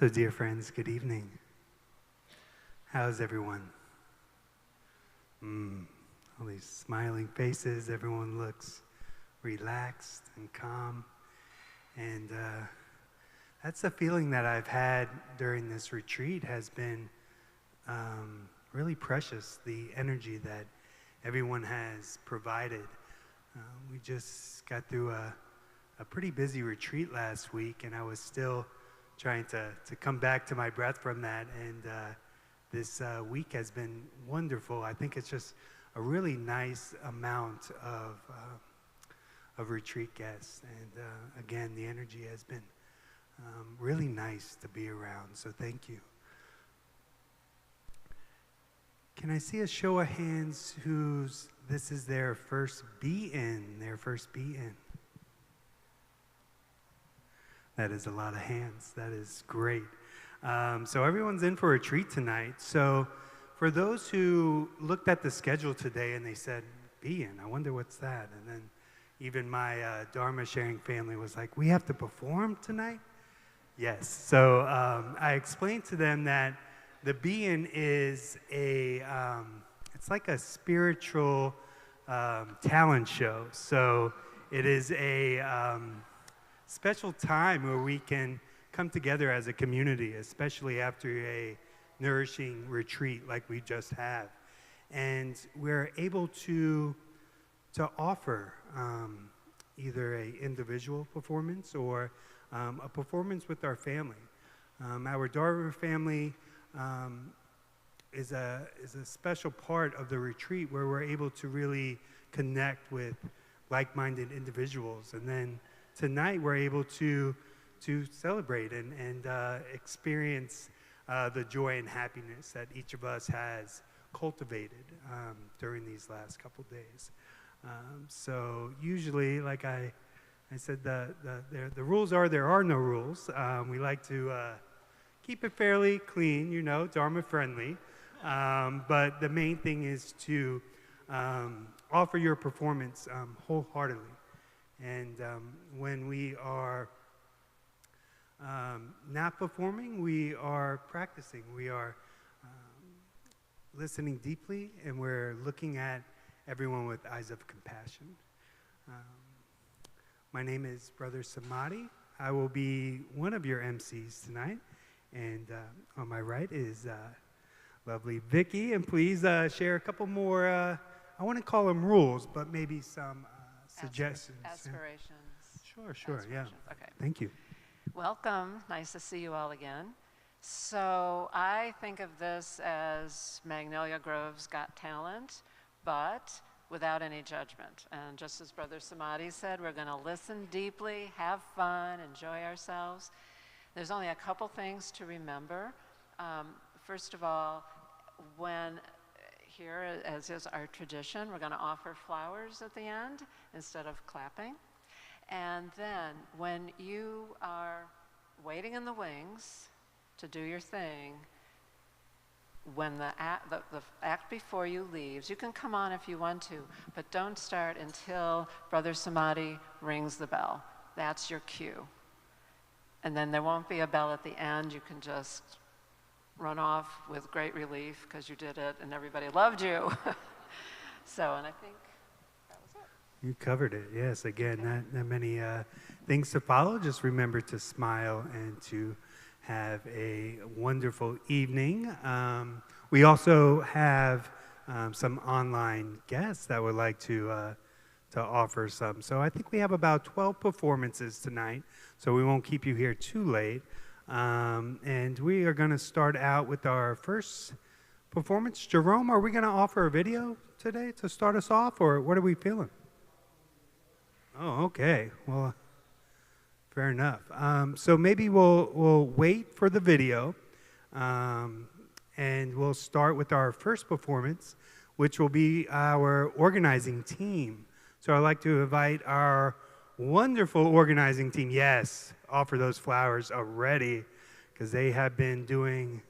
So, dear friends, good evening. How's everyone? All these smiling faces, everyone looks relaxed and calm. And that's the feeling that I've had during this retreat has been really precious, the energy that everyone has provided. We just got through a pretty busy retreat last week, and I was still trying to come back to my breath from that. And this week has been wonderful. I think it's just a really nice amount of retreat guests. And again, the energy has been really nice to be around. So thank you. Can I see a show of hands this is their first be-in, That is a lot of hands. That is great. So everyone's in for a treat tonight. So for those who looked at the schedule today and they said, be-in, I wonder what's that? And then even my Dharma sharing family was like, we have to perform tonight? Yes. So I explained to them that the be-in is it's like a spiritual talent show. So it is a special time where we can come together as a community, especially after a nourishing retreat like we just have. And we're able to offer either an individual performance or a performance with our family. Our Dharma family is a special part of the retreat where we're able to really connect with like-minded individuals. And then tonight we're able to celebrate and experience the joy and happiness that each of us has cultivated during these last couple days. So usually, like I said, the rules are there are no rules. We like to keep it fairly clean, Dharma friendly. But the main thing is to offer your performance wholeheartedly. And when we are not performing, we are practicing. We are listening deeply, and we're looking at everyone with eyes of compassion. My name is Brother Samadhi. I will be one of your MCs tonight. And on my right is lovely Vicky. And please share a couple more, I want to call them rules, but maybe some suggestions. Aspirations. Sure, Aspirations. yeah. Okay. Thank you. Welcome. Nice to see you all again. So I think of this as Magnolia Grove's Got Talent, but without any judgment. And just as Brother Samadhi said, we're going to listen deeply, have fun, enjoy ourselves. There's only a couple things to remember. First of all, here, as is our tradition, we're going to offer flowers at the end instead of clapping. And then when you are waiting in the wings to do your thing, when the act before you leaves, you can come on if you want to, but don't start until Brother Samadhi rings the bell. That's your cue. And then there won't be a bell at the end. You can just run off with great relief because you did it and everybody loved you. And I think that was it. You covered it, yes. Again, not many things to follow. Just remember to smile and to have a wonderful evening. We also have some online guests that would like to offer some. So I think we have about 12 performances tonight, so we won't keep you here too late. And we are going to start out with our first performance. Jerome, are we going to offer a video today to start us off, or what are we feeling? Oh, okay. Well, fair enough. So maybe we'll wait for the video, and we'll start with our first performance, which will be our organizing team. So I'd like to invite our wonderful organizing team. Yes, offer those flowers already, because they have been doing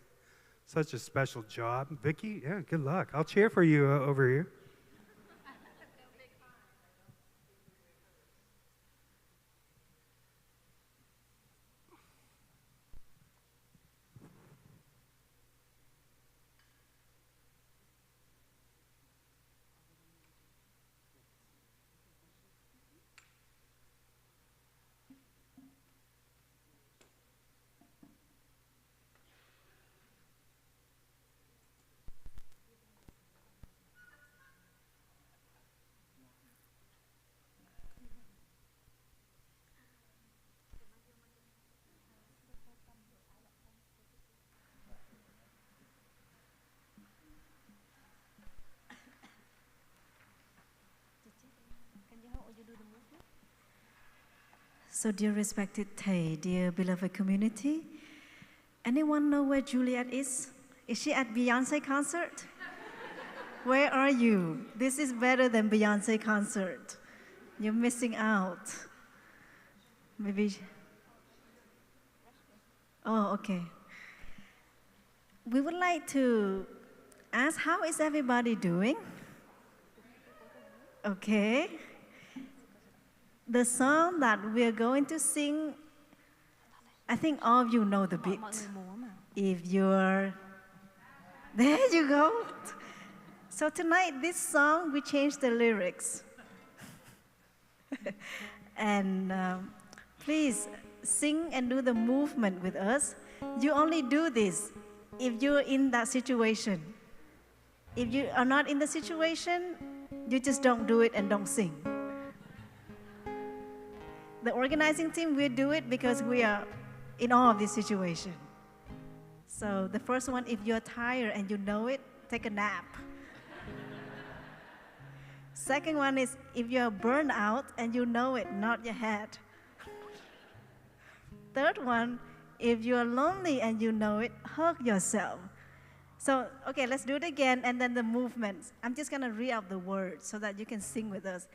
such a special job. Vicky, yeah, good luck. I'll cheer for you over here. So, dear respected Thầy, dear beloved community, anyone know where Juliet is? Is she at Beyonce concert? Where are you? This is better than Beyonce concert. You're missing out. Maybe. Oh, okay. We would like to ask, how is everybody doing? Okay. The song that we're going to sing, I think all of you know the beat. If you're, there you go. So tonight, this song, we changed the lyrics. And please sing and do the movement with us. You only do this if you're in that situation. If you are not in the situation, you just don't do it and don't sing. The organizing team will do it because we are in all of this situation. So the first one, if you're tired and you know it, take a nap. Second one is, if you're burned out and you know it, nod your head. Third one, if you're lonely and you know it, hug yourself. So, okay, let's do it again, and then the movements. I'm just gonna read out the words so that you can sing with us.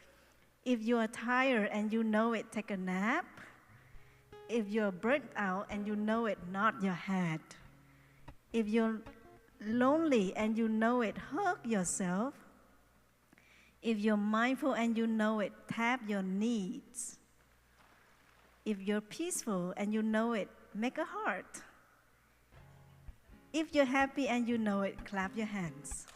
If you are tired and you know it, take a nap. If you're burnt out and you know it, nod your head. If you're lonely and you know it, hug yourself. If you're mindful and you know it, tap your knees. If you're peaceful and you know it, make a heart. If you're happy and you know it, clap your hands.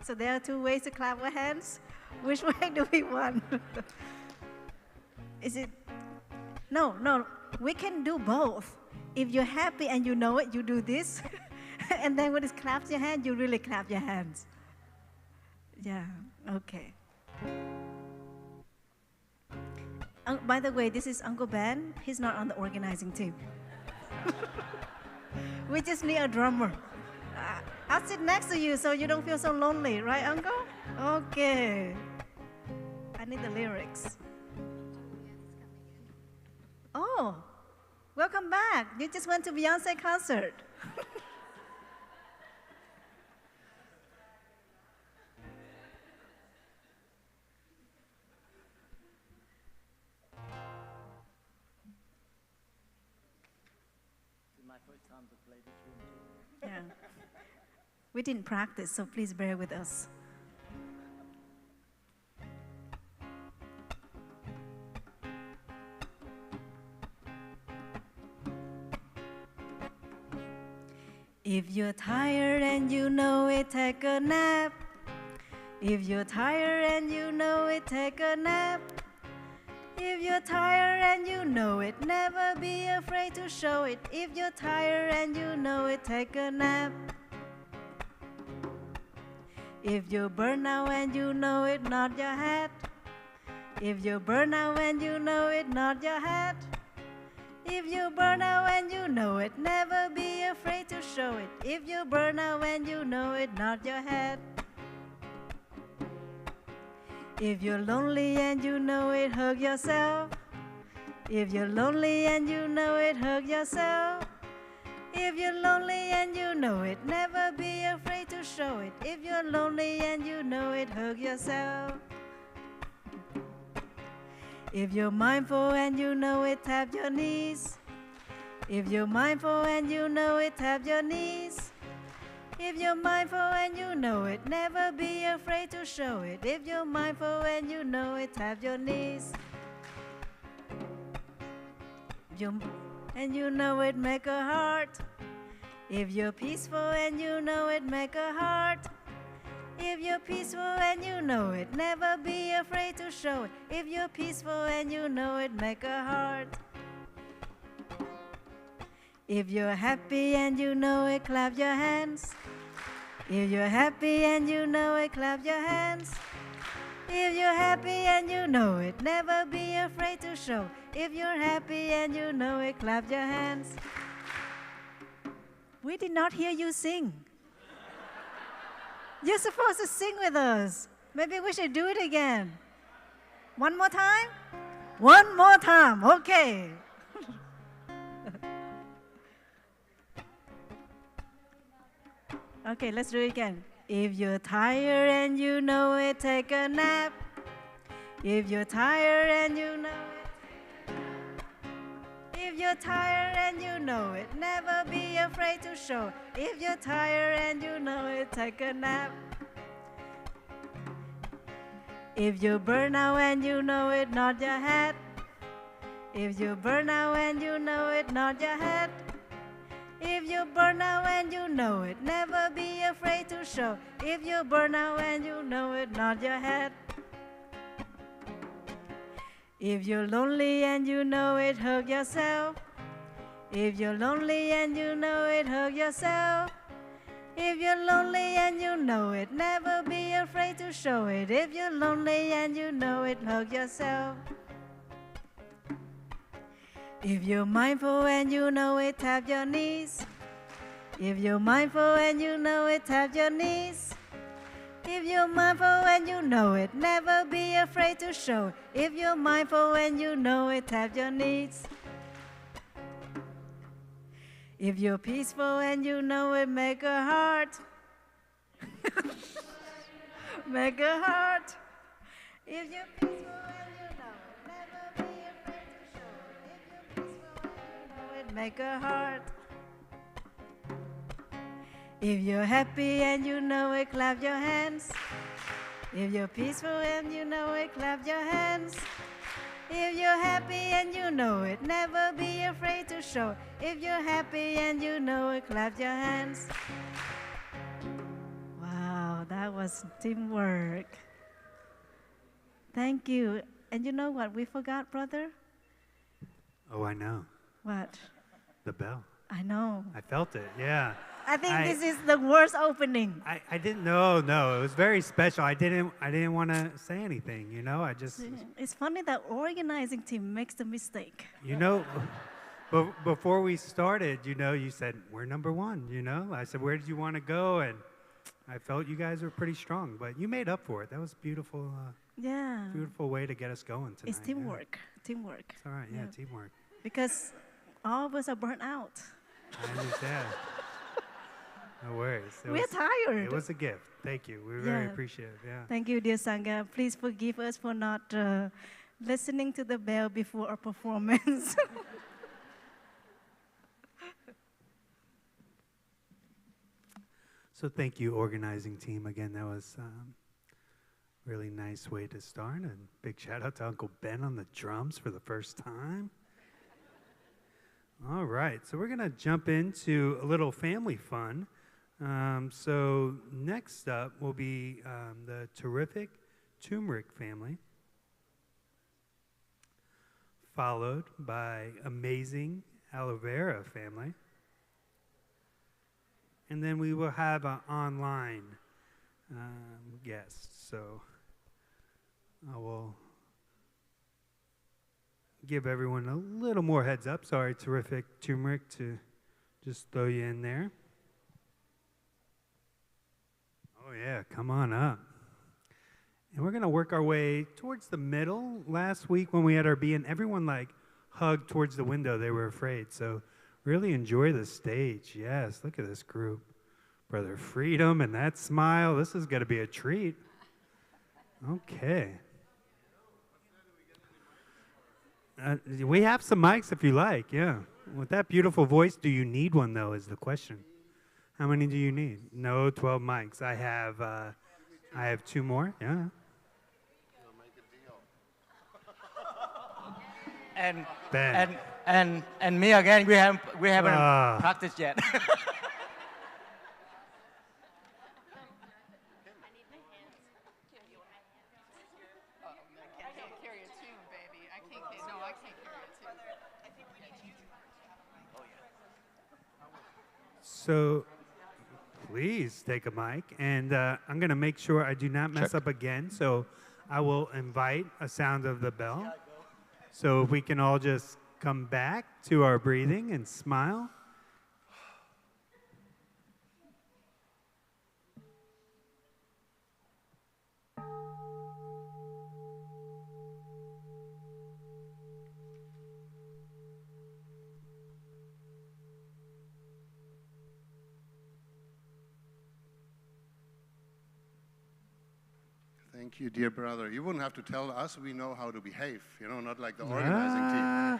So there are two ways to clap our hands. Which way do we want? Is it? No, we can do both. If you're happy and you know it, you do this. And then when it claps your hand, you really clap your hands. Yeah, okay. By the way, this is Uncle Ben. He's not on the organizing team. We just need a drummer. I'll sit next to you so you don't feel so lonely, right, Uncle? Okay. I need the lyrics. Oh, welcome back. You just went to Beyonce concert. Yeah. We didn't practice, so please bear with us. If you're tired and you know it, take a nap. If you're tired and you know it, take a nap. If you're tired and you know it, never be afraid to show it. If you're tired and you know it, take a nap. If you're burnt out and you know it, nod your head. If you're burnt out and you know it, nod your head. If you burn out and you know it, never be afraid to show it. If you burn out and you know it, nod your head. If you're lonely and you know it, hug yourself. If you're lonely and you know it, hug yourself. If you're lonely and you know it, never be afraid to show it. If you're lonely and you know it, hug yourself. If you're mindful and you know it, tap your knees. If you're mindful and you know it, tap your knees. If you're mindful and you know it, never be afraid to show it. If you're mindful and you know it, tap your knees. And you know it, make a heart. If you're peaceful and you know it, make a heart. If you're peaceful and you know it, never be afraid to show it. If you're peaceful and you know it, make a heart. If you're happy and you know it, clap your hands. If you're happy and you know it, clap your hands. If you're happy and you know it, never be afraid to show. If you're happy and you know it, clap your hands. We did not hear you sing. You're supposed to sing with us. Maybe we should do it again. One more time? One more time. Okay. Okay, let's do it again. If you're tired and you know it, take a nap. If you're tired and you know it. If you're tired and you know it, never be afraid to show. If you're tired and you know it, take a nap. If you burn out and you know it, nod your head. If you burn out and you know it, nod your head. If you burn out and you know it, never be afraid to show. If you burn out and you know it, nod your head. If you're lonely and you know it, hug yourself. If you're lonely and you know it, hug yourself. If you're lonely and you know it, never be afraid to show it. If you're lonely and you know it, hug yourself. If you're mindful and you know it, tap your knees. If you're mindful and you know it, tap your knees. If you're mindful and you know it, never be afraid to show. If you're mindful and you know it, tap your knees. If you're peaceful and you know it, make a heart. Make a heart. If you're peaceful and you know it, never be afraid to show it. If you're peaceful and you know it, make a heart. If you're happy and you know it, clap your hands. If you're peaceful and you know it, clap your hands. If you're happy and you know it, never be afraid to show. If you're happy and you know it, clap your hands. Wow, that was teamwork. Thank you. And you know what we forgot, brother? Oh, I know. What? The bell. I know. I felt it, yeah. I think this is the worst opening. I didn't know. No, it was very special. I didn't want to say anything. You know, I just. It's funny that organizing team makes the mistake. You know, before we started, you know, you said we're number one. You know, I said where did you want to go, and I felt you guys were pretty strong, but you made up for it. That was beautiful. Yeah. Beautiful way to get us going tonight. It's teamwork. Yeah. Teamwork. It's all right. Yeah, teamwork. Because all of us are burnt out. I understand. No worries. We're tired. It was a gift. Thank you. We're very appreciative. Yeah. Thank you, dear Sangha. Please forgive us for not listening to the bell before our performance. So thank you, organizing team. Again, that was really nice way to start. And big shout out to Uncle Ben on the drums for the first time. All right, so we're going to jump into a little family fun. So next up will be the terrific Turmeric family, followed by amazing Aloe Vera family. And then we will have an online guest. So I will give everyone a little more heads up. Sorry, terrific Turmeric, to just throw you in there. Oh yeah, come on up. And we're gonna work our way towards the middle. Last week when we had our be-in, everyone like hugged towards the window. They were afraid. So really enjoy the stage. Yes, look at this group. Brother Freedom and that smile. This is gonna be a treat. Okay. We have some mics if you like, yeah. With that beautiful voice, do you need one though is the question. How many do you need? No, 12 mics. I have 2 more, yeah. And Ben. and me again, we haven't practiced yet. So please take a mic, and I'm going to make sure I do not mess up again. So I will invite a sound of the bell. So if we can all just come back to our breathing and smile. Thank you, dear brother. You wouldn't have to tell us, we know how to behave, you know, not like the organizing team.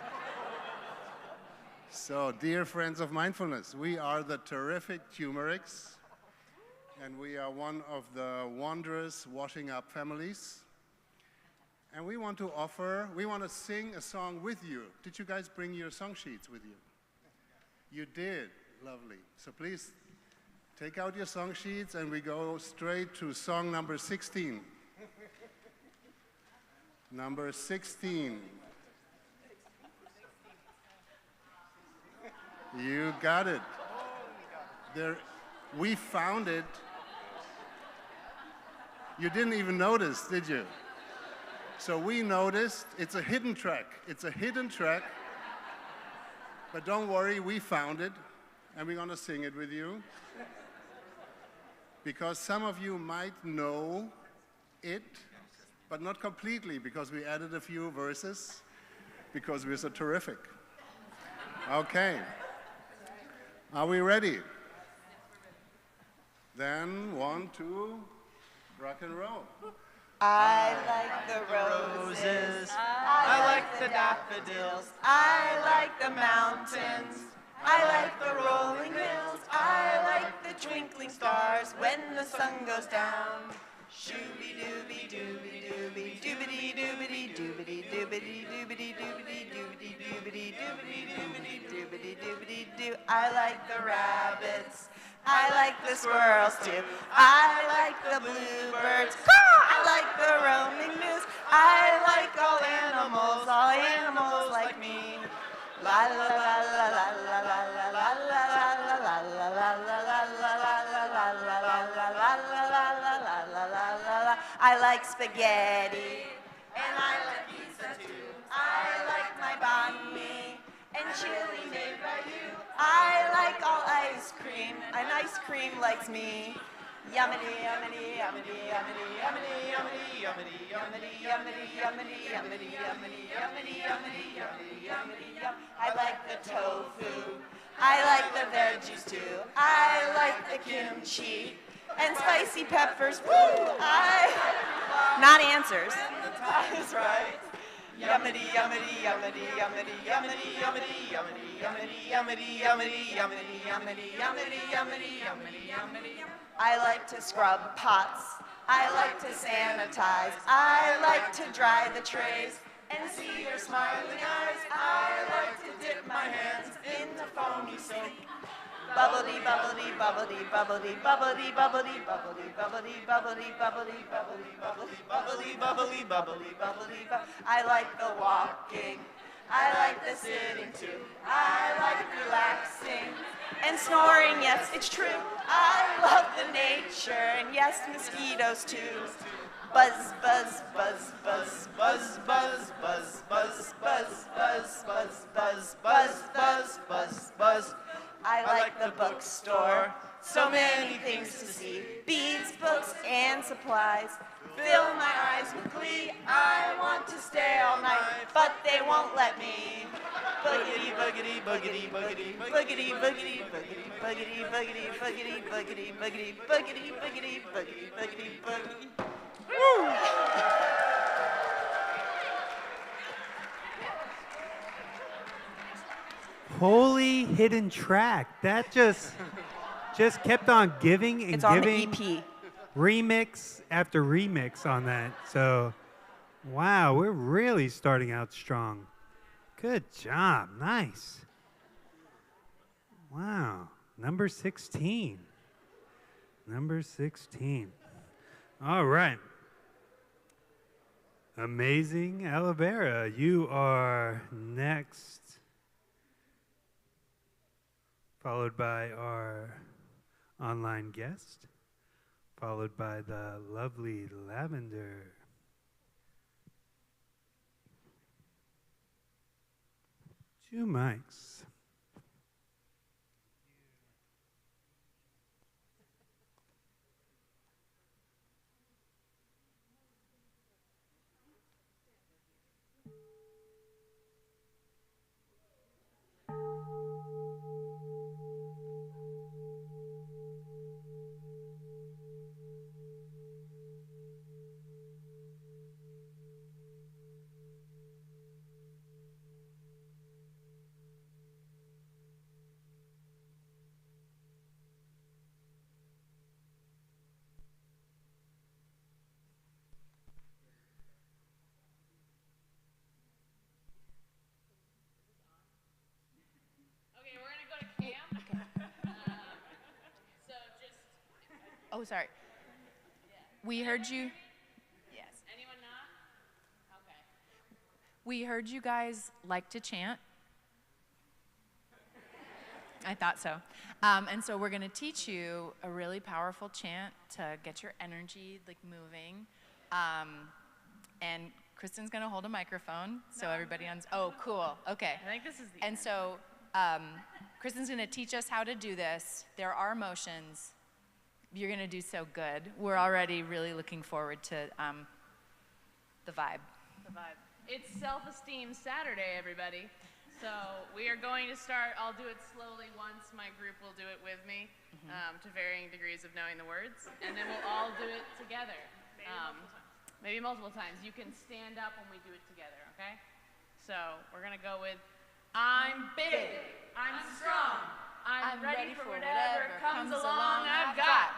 So, dear friends of mindfulness, we are the terrific Turmerics, and we are one of the wondrous washing up families. And we want to sing a song with you. Did you guys bring your song sheets with you? You did, lovely. So please take out your song sheets and we go straight to song number 16. Number 16. You got it. There, we found it. You didn't even notice, did you? So we noticed. It's a hidden track. It's a hidden track. But don't worry, we found it, and we're going to sing it with you. Because some of you might know it, but not completely, because we added a few verses, because we're so terrific. Okay. Are we ready? Then 1, 2, rock and roll. I like the roses, I like the daffodils, I like the mountains, I like the rolling hills, I like the twinkling stars when the sun goes down. Shooby dooby dooby dooby doobity doobity doobity doobity doobity doobity doobity doobity doobity doobity doobity doobity doo. I like the rabbits, I like the squirrels too. I like the bluebirds. I like the roaming moose. I like all animals like me. La la la la la la la la la la la la la la la la la la la. I like spaghetti and I like pizza too. I like my banh mi and chili made by you. I like all ice cream, and ice cream likes me. Yummity, yummity, yummity, yummity, yummity, yummity, yummity, yummity, yummity, yummity, yummity, yummity, yummity, yummity, yummity, yum. I like the tofu. I like the veggies too. I like the kimchi and spicy peppers. Woo! Not answers. That's right. Yummity, yummity, yummity, yummity, yummity, yummity, yummity, yummity, yummity, yummity, yummity, yummity, yummity, yummity, yummity, yummity. I like to scrub pots. I like to sanitize. I like to dry the trays and see your smiling eyes. I like to dip my hands in the foamy sink. Bubbly, bubbly, bubbly, bubbly, bubbly, bubbly, bubbly, bubbly, bubbly, bubbly, bubbly, bubbly, bubbly, bubbly, bubbly, bubbly. I like the walking. I like the sitting too. I like relaxing and snoring. Yes, it's true. I love the nature and yes, mosquitoes too. Buzz, buzz, buzz, buzz, buzz, buzz, buzz, buzz, buzz, buzz, buzz, buzz, buzz, buzz, buzz, buzz. I like the bookstore, so many things to see. Beads, books, and supplies fill my eyes with glee. I want to stay all night, but they won't let me. Boogity, boogity, boogity, boogity, boogity, boogity, boogity, boogity, boogity, boogity, boogity, boogity, boogity, boogity, boogity, boogity, boogity. Woo! Holy hidden track. That just kept on giving and It's giving. on the EP. Remix after remix on that. So, wow, we're really starting out strong. Good job. Nice. Wow. Number 16. Number 16. All right. Amazing Olivera, you are next. Followed by our online guest, followed by the lovely Lavender. Two mics. Oh, sorry. We heard you. Yes. Anyone not? Okay. We heard you guys like to chant. I thought so. And so we're going to teach you a really powerful chant to get your energy like moving. And Kristen's going to hold a microphone so everybody on. Oh, cool. Okay. I think this is the And end. so Kristen's going to teach us how to do this. There are motions. You're going to do so good. We're already really looking forward to the vibe. The vibe. It's Self-Esteem Saturday, everybody. So we are going to start. I'll do it slowly once. My group will do it with me to varying degrees of knowing the words. And then we'll all do it together. Maybe multiple times. You can stand up when we do it together, okay? So we're going to go with, I'm big, I'm strong, I'm ready for whatever comes along. I've got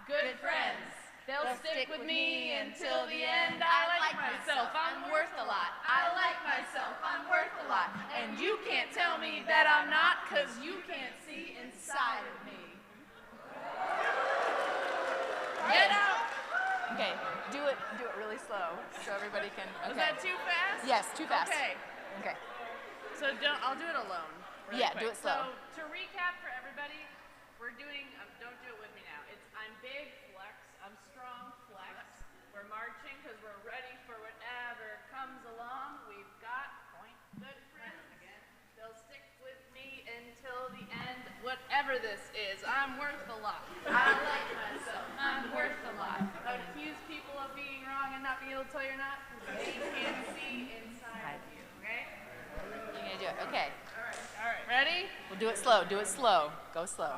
good friends. They'll stick with me until the end. I like myself, I'm worth a lot. I like myself, I'm worth a lot. And you can't tell me that I'm not, because you can't see inside of me. Get out! Okay, do it really slow so everybody can. Okay. Was that too fast? Yes, too fast. Okay. Okay. So I'll do it alone. Really Yeah, quick. do it slow. So to recap for everybody, we're doing, don't do it with me now. It's I'm big, flex, I'm strong, flex. We're marching because we're ready for whatever comes along. We've got good friends again. They'll stick with me until the end. Whatever this is, I'm worth a lot. I like myself. I'm worth a lot. I would accuse people of being wrong and not being able to tell you're not because they can't see inside of you, okay? You're gonna do it. Okay. All right, ready? We'll do it slow. Do it slow. Go slow.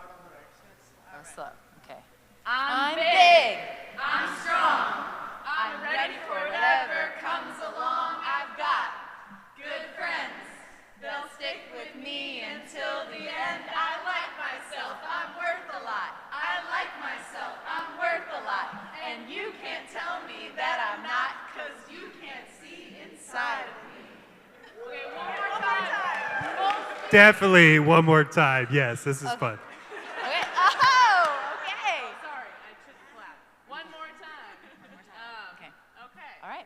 Go slow. Okay. I'm big. I'm strong. I'm ready for whatever comes along. I've got good friends. They'll stick with me until the end. I like myself. I'm worth a lot. I like myself. I'm worth a lot. And you can't tell me that I'm not, because you can't see inside of me. Okay, one more time. Definitely one more time. Yes, this is fun. Okay. Oh, okay. Sorry, I shouldn't clap. One more time. Okay. Okay. All right.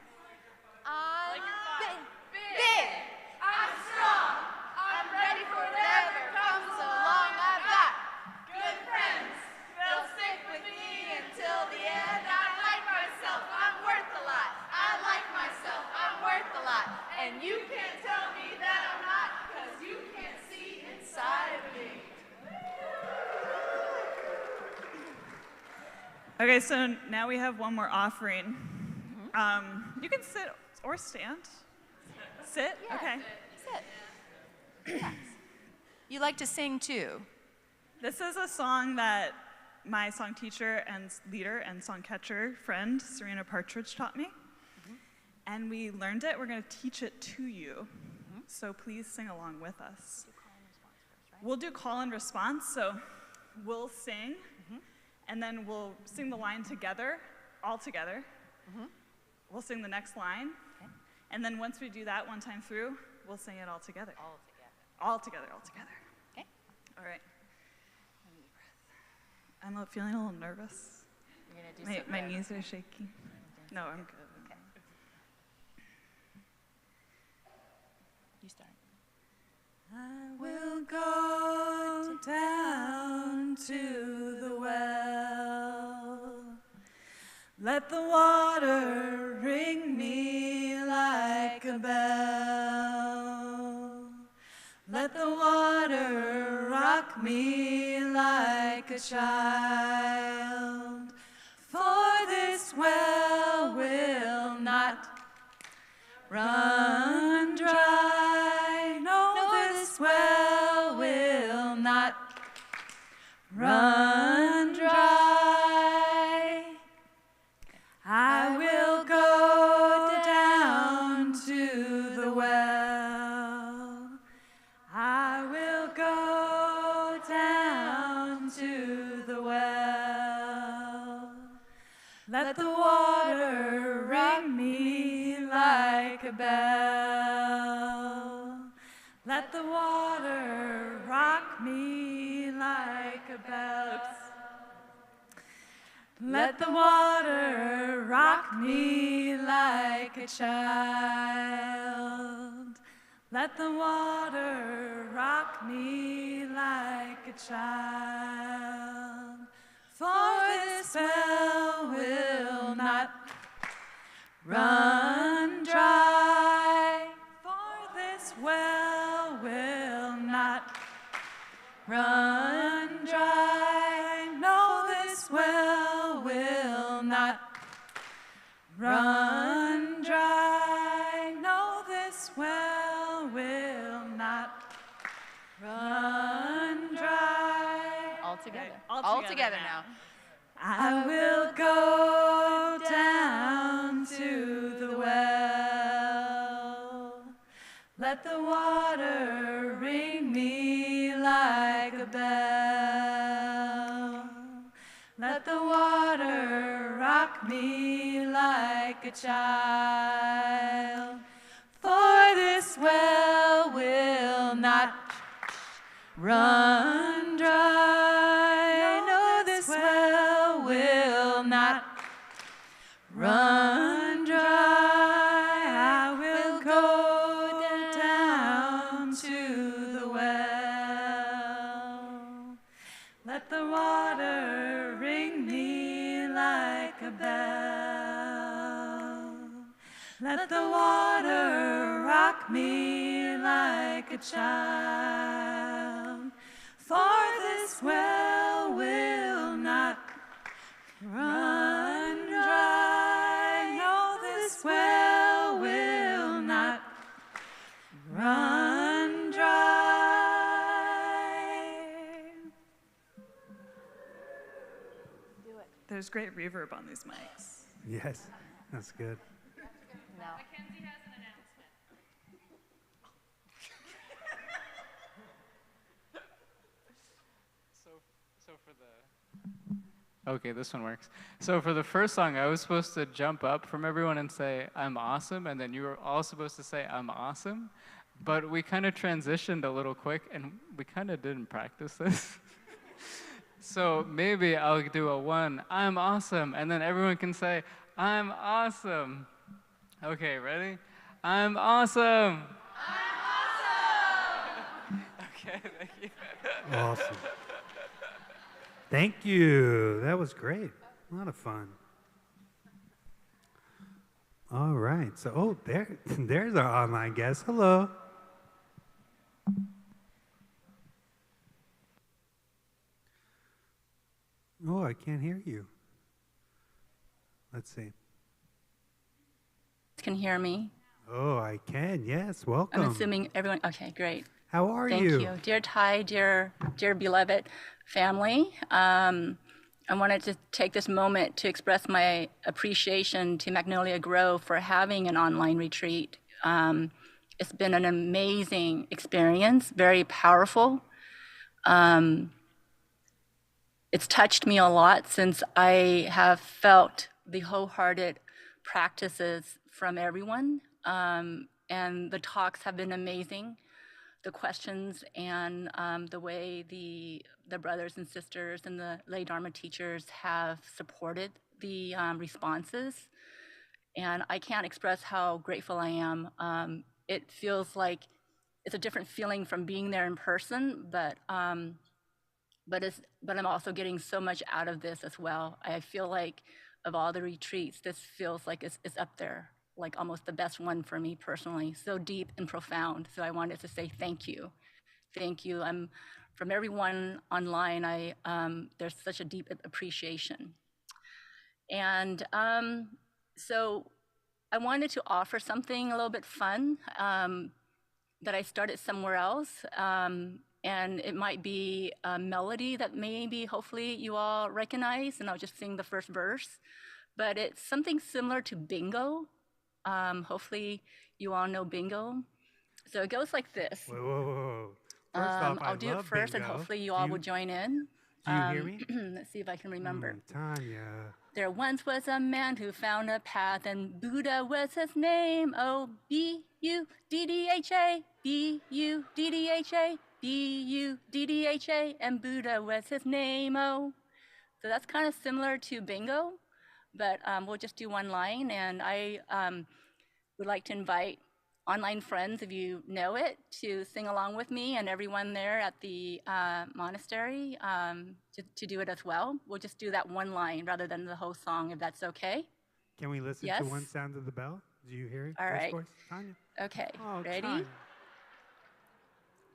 Like you're fine. Big. I'm strong. I'm ready for whatever comes along. I've got good friends. They'll stick with me until the end. I like myself. I'm worth a lot. I like myself. I'm worth a lot. And you can't tell me that I'm not, because you can't see inside of me. Okay, so now we have one more offering. You can sit or stand. Sit? Yeah, Okay. Sit. Relax. You like to sing too. This is a song that my song teacher and leader and song catcher friend, Serena Partridge, taught me. And we learned it. We're going to teach it to you. So please sing along with us. We'll do call and response. So we'll sing, and then we'll sing the line together, all together. We'll sing the next line. Okay. And then once we do that one time through, we'll sing it all together. All together. All together, all together. Okay. All right. I'm feeling a little nervous. You're gonna do My so good. knees are shaking. No, I'm good. Okay. You start. I will go down to the well. Let the water ring me like a bell. Let the water rock me like a child. For this well will not run dry. No, this well will not run dry. I will go down to the well. I will go down to the well. Let the water ring me like a bell. Let the water rock me like a bell. Let the water rock me like a child. Let the water rock me like a child. For this well will not run dry. For this well will not run dry. No, this well will not run dry. No, this well will not run dry. All together. All together now. I will go down to the well. Let the water ring me like a bell. Let the water rock me like a child. For this well will not run dry. No, this well will not run dry. I will go down to the well. Let the water ring me like a bell. Let the water rock me like a child. For this well will not run dry. No, this well will not run dry. There's great reverb on these mics. Yes, that's good. Mackenzie has an announcement. So for the... Okay, this one works. So for the first song, I was supposed to jump up from everyone and say, I'm awesome, and then you were all supposed to say, I'm awesome. But we kind of transitioned a little quick, and we kind of didn't practice this. So maybe I'll do a one, I'm awesome, and then everyone can say, I'm awesome. Okay, ready? I'm awesome. I'm awesome. Okay, thank you. Awesome. Thank you. That was great. A lot of fun. All right. So, there's our online guest. Hello. Oh, I can't hear you. Let's see. Can hear me? Oh, I can. Yes. Welcome. I'm assuming everyone. Okay, great. How are Thank you? you, dear Ty, dear beloved family. I wanted to take this moment to express my appreciation to Magnolia Grove for having an online retreat. It's been an amazing experience, very powerful. It's touched me a lot since I have felt the wholehearted practices from everyone, and the talks have been amazing. The questions and the way the brothers and sisters and the lay Dharma teachers have supported the responses. And I can't express how grateful I am. It feels like it's a different feeling from being there in person, but I'm also getting so much out of this as well. I feel like of all the retreats, this feels like it's up there, like almost the best one for me personally, so deep and profound. So I wanted to say thank you. Thank you. From everyone online, there's such a deep appreciation. And so I wanted to offer something a little bit fun that I started somewhere else. And it might be a melody that maybe, hopefully, you all recognize, and I'll just sing the first verse. But it's something similar to bingo. Hopefully, you all know bingo. So it goes like this. Whoa, whoa, whoa. First off, I'll do it first, bingo. and hopefully you all will join in. Do you hear me? Let's see if I can remember. Tanya. There once was a man who found a path, and Buddha was his name. Oh, B-U-D-D-H-A, B-U-D-D-H-A, B-U-D-D-H-A, and Buddha was his name. Oh, So that's kind of similar to bingo, but we'll just do one line. And I would like to invite online friends, if you know it, to sing along with me and everyone there at the monastery to do it as well. We'll just do that one line rather than the whole song, if that's okay. Can we listen Yes? to one sound of the bell? Do you hear it? All right. Voice? Tanya? Okay, Oh, ready? Tanya.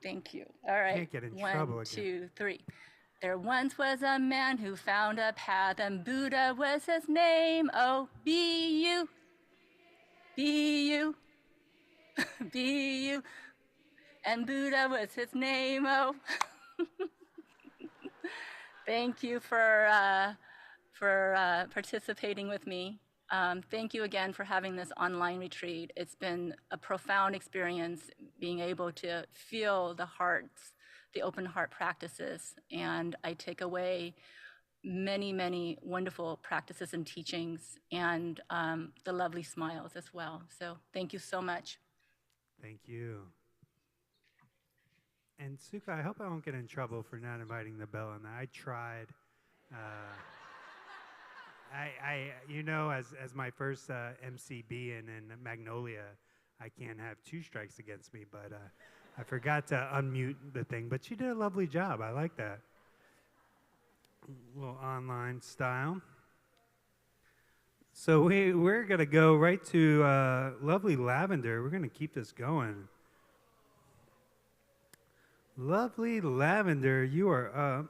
Thank you. All right. Can't get in trouble One, again. 2, 3. There once was a man who found a path, and Buddha was his name. Oh, be you, be you, be you. And Buddha was his name. Oh. Thank you for participating with me. Thank you again for having this online retreat. It's been a profound experience being able to feel the hearts, the open heart practices, and I take away many, many wonderful practices and teachings and the lovely smiles as well. So thank you so much. Thank you. And Suka, I hope I won't get in trouble for not inviting the bell. And I tried. As my first MCB in Magnolia, I can't have 2 strikes against me, but I forgot to unmute the thing. But she did a lovely job. I like that. A little online style. So we're going to go right to lovely Lavender. We're going to keep this going. Lovely Lavender, you are up.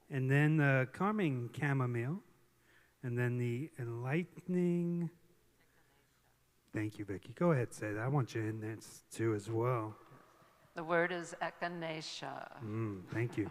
And then the Calming Chamomile. And then the Enlightening. Thank you, Vicki. Go ahead, say that. I want you in there too as well. The word is echinacea. Thank you.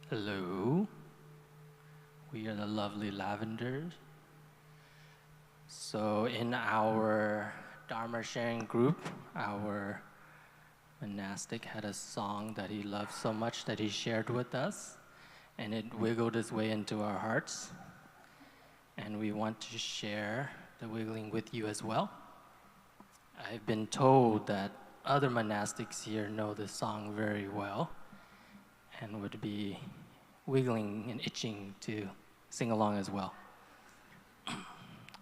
Hello, we are the lovely Lavenders. So in our Dharma sharing group, our monastic had a song that he loved so much that he shared with us, and it wiggled its way into our hearts. And we want to share the wiggling with you as well. I've been told that other monastics here know this song very well and would be wiggling and itching to sing along as well.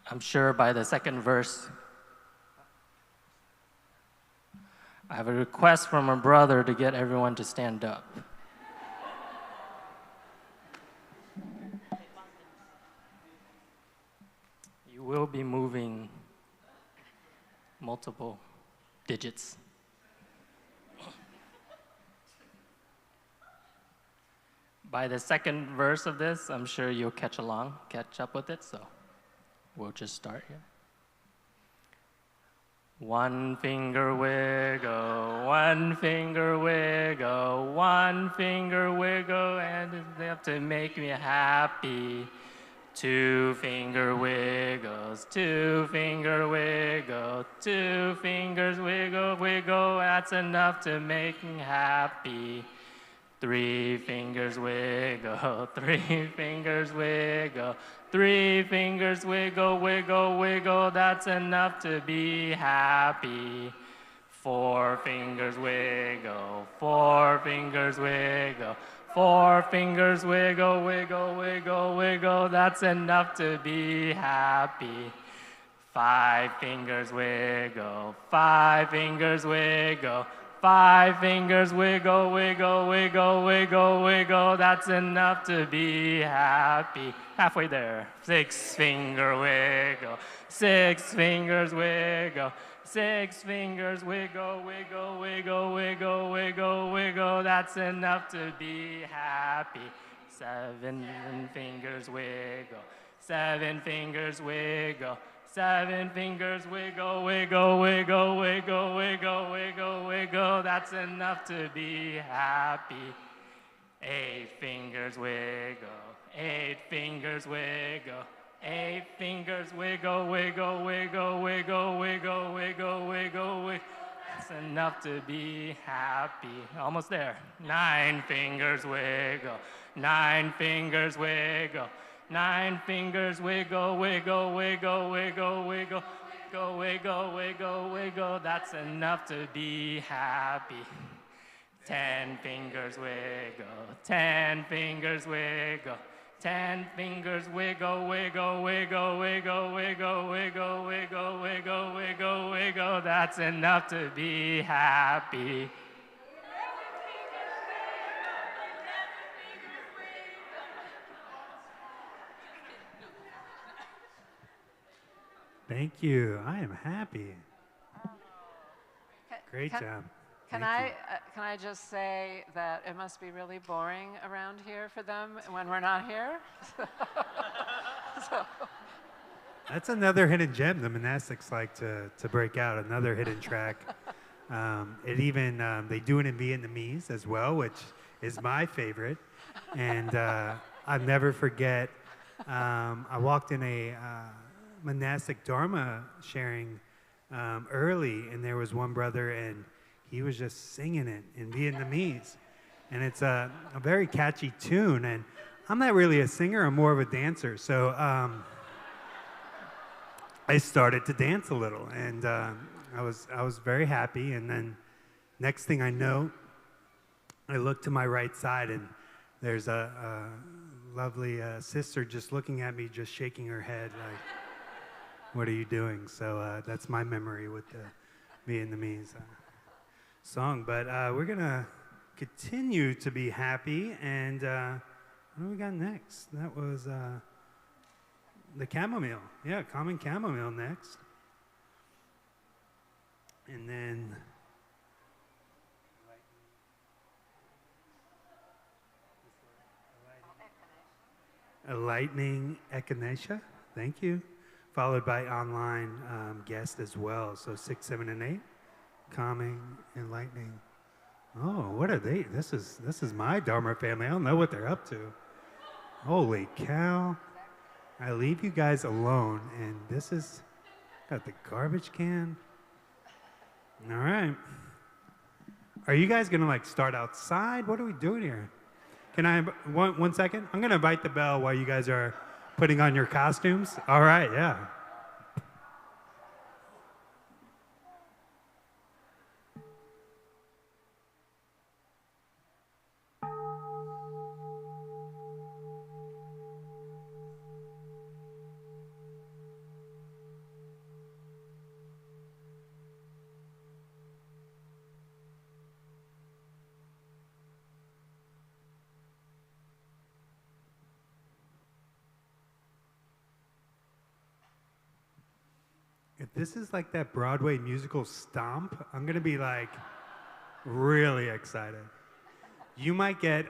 I'm sure by the second verse, I have a request from a brother to get everyone to stand up. You will be moving multiple digits. By the second verse of this, I'm sure you'll catch up with it, so we'll just start here. One finger wiggle, one finger wiggle, one finger wiggle, and it's enough to make me happy. 2 finger wiggles, 2 finger wiggle, 2 fingers wiggle, wiggle, that's enough to make me happy. 3 fingers wiggle, 3 fingers wiggle, 3 fingers wiggle, wiggle, wiggle, that's enough to be happy. 4 fingers wiggle, 4 fingers wiggle, 4 fingers wiggle, wiggle, wiggle, wiggle, that's enough to be happy. 5 fingers wiggle, 5 fingers wiggle, 5 fingers wiggle, wiggle, wiggle, wiggle, wiggle, that's enough to be happy. Halfway there. 6 finger wiggle, 6 fingers wiggle, 6 fingers wiggle, wiggle, wiggle, wiggle, wiggle, wiggle, that's enough to be happy. 7 fingers wiggle, 7 fingers wiggle, 7 fingers wiggle, wiggle, wiggle, wiggle, wiggle, wiggle, wiggle, that's enough to be happy. 8 fingers wiggle, 8 fingers wiggle. 8 fingers wiggle, wiggle, wiggle, wiggle, wiggle, wiggle, wiggle, wiggle. That's enough to be happy. Almost there. 9 fingers wiggle. 9 fingers wiggle. 9 fingers wiggle, wiggle, wiggle, wiggle, wiggle. Wiggle, wiggle, wiggle, wiggle. That's enough to be happy. 10 fingers wiggle. 10 fingers wiggle. 10 fingers wiggle, wiggle, wiggle, wiggle, wiggle, wiggle, wiggle, wiggle, wiggle, wiggle. That's enough to be happy. Thank you. I am happy. Great job. Can I just say that it must be really boring around here for them when we're not here? So. That's another hidden gem the monastics like to break out, another hidden track. It even, they do it in Vietnamese as well, which is my favorite. And I'll never forget, I walked in a monastic Dharma sharing early, and there was one brother, and he was just singing it in Vietnamese. And it's a very catchy tune, and I'm not really a singer, I'm more of a dancer. So I started to dance a little, and I was very happy. And then next thing I know, I look to my right side, and there's a lovely sister just looking at me, just shaking her head like, what are you doing? So that's my memory with the Vietnamese song. But we're going to continue to be happy. And what do we got next? That was the chamomile. Yeah, common chamomile next. And then a lightning echinacea. Thank you. Followed by online guest as well. So 6, 7, and 8. Calming and lightning. Oh, what are they? This is my Dharma family. I don't know what they're up to. Holy cow. I leave you guys alone, and this is, got the garbage can. All right. Are you guys gonna like start outside? What are we doing here? Can I, one second? I'm gonna invite the bell while you guys are putting on your costumes. All right, yeah. If this is like that Broadway musical Stomp, I'm gonna be like really excited. You might get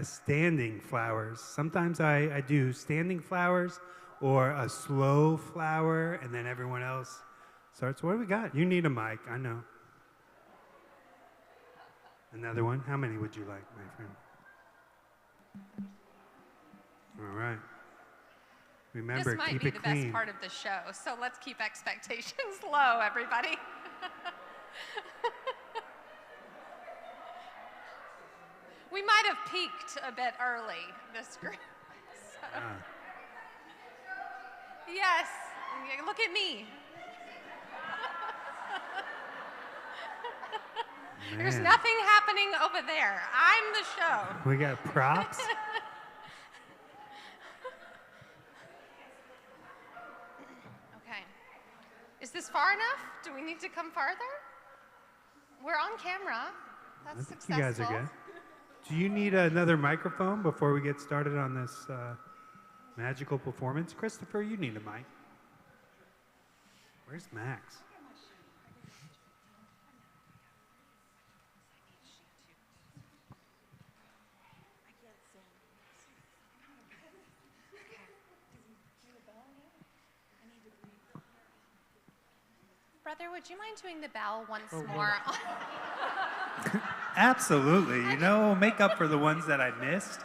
standing flowers. Sometimes I do standing flowers or a slow flower, and then everyone else starts. What do we got? You need a mic, I know. Another one? How many would you like, my friend? All right. Remember, this might keep be it the clean. best part of the show, so let's keep expectations low, everybody. We might have peaked a bit early, this group. So. Yes, look at me. There's Man. nothing happening over there. I'm the show. We got props. Okay. Is this far enough? Do we need to come farther? We're on camera. That's I think successful. you guys are good. Do you need another microphone before we get started on this magical performance? Christopher, you need a mic. Where's Max? Brother, would you mind doing the bell once Oh, more? Absolutely. You know, make up for the ones that I missed.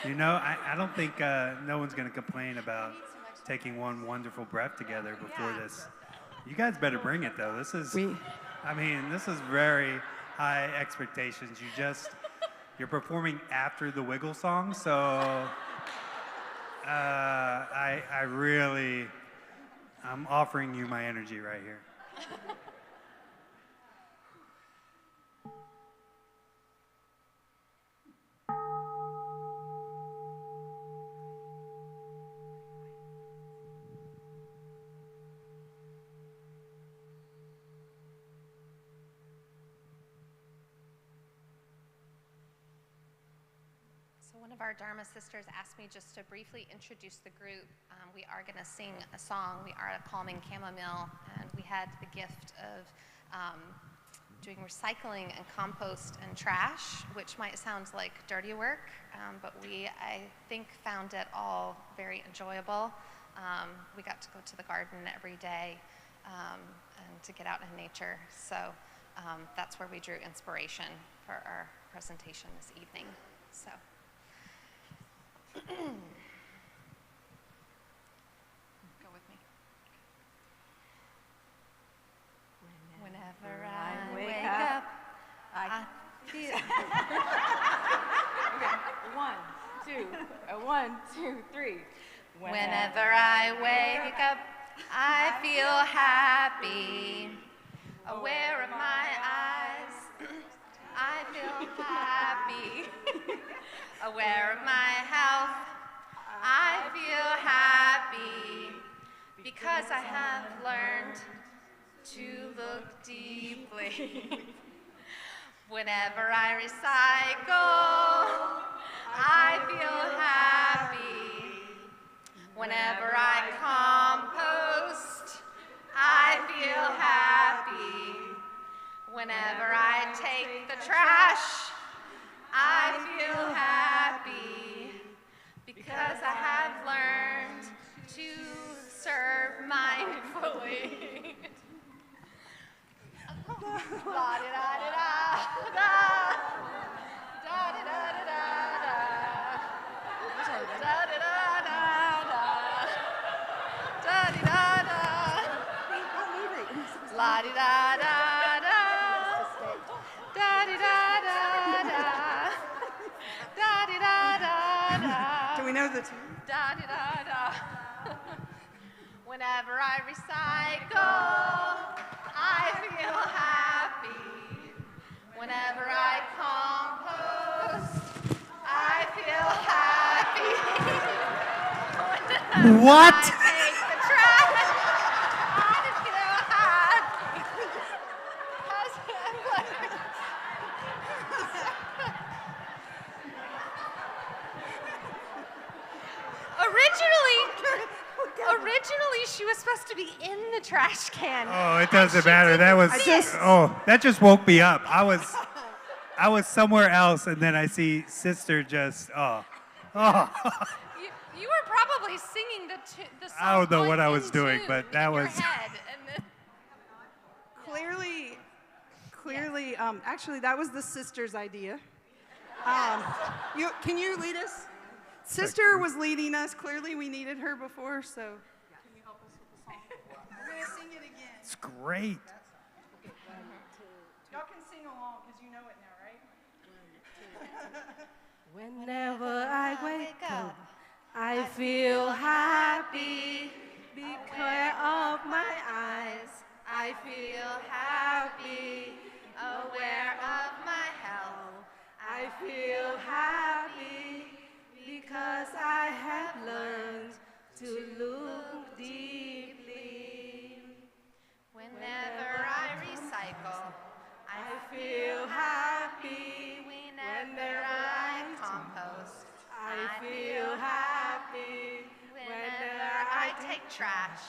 You know, I don't think no one's going to complain about taking one wonderful breath together before this. You guys better bring it, though. This is, I mean, this is very high expectations. You're performing after the Wiggle song, so I'm offering you my energy right here. One of our Dharma sisters asked me just to briefly introduce the group. We are going to sing a song. We are a calming chamomile, and we had the gift of doing recycling and compost and trash, which might sound like dirty work, but I think, found it all very enjoyable. We got to go to the garden every day and to get out in nature. So that's where we drew inspiration for our presentation this evening. So. Go with me. Whenever I wake up, I feel. Okay. 1, 2, 3. Whenever I wake up, I feel happy. Aware of my eyes, I feel happy. Aware of my health, I feel happy because I have learned to look deeply. Whenever I recycle, I feel happy. Whenever I compost, I feel happy. Whenever I take the trash, I feel happy because I have learned to serve mindfully. Do we know the tune? Whenever I recycle, I feel happy. Whenever I compost, I feel happy. What? I take the trash, I feel happy. Originally, she was supposed to be in the trash can. Oh, it doesn't matter. That just woke me up. I was somewhere else, and then I see Sister just, You were probably singing the song. I don't know what I was in doing, tune but that in your was. head, and then Clearly, actually, that was the sister's idea. Can you lead us? Sister was leading us. Clearly, we needed her before, so. Can you help us with the song? We're going to sing it again. It's great. Y'all can sing along because you know it now, right? Whenever I wake up, I feel happy. Because of my eyes, I feel happy. Aware of my health, I feel happy. Because I have learned to look deeply. whenever I recycle, I feel happy. whenever I compost, I feel happy. whenever I take trash,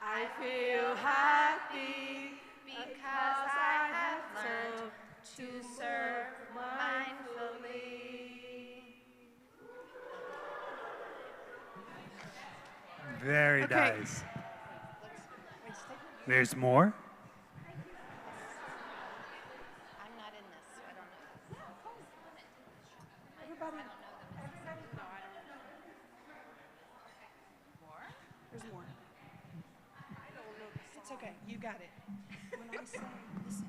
I feel happy. because I have learned to serve mindfully. Very Okay. nice. There's more? I'm not in this, so I don't know. Everybody. you got it. When I say, listen.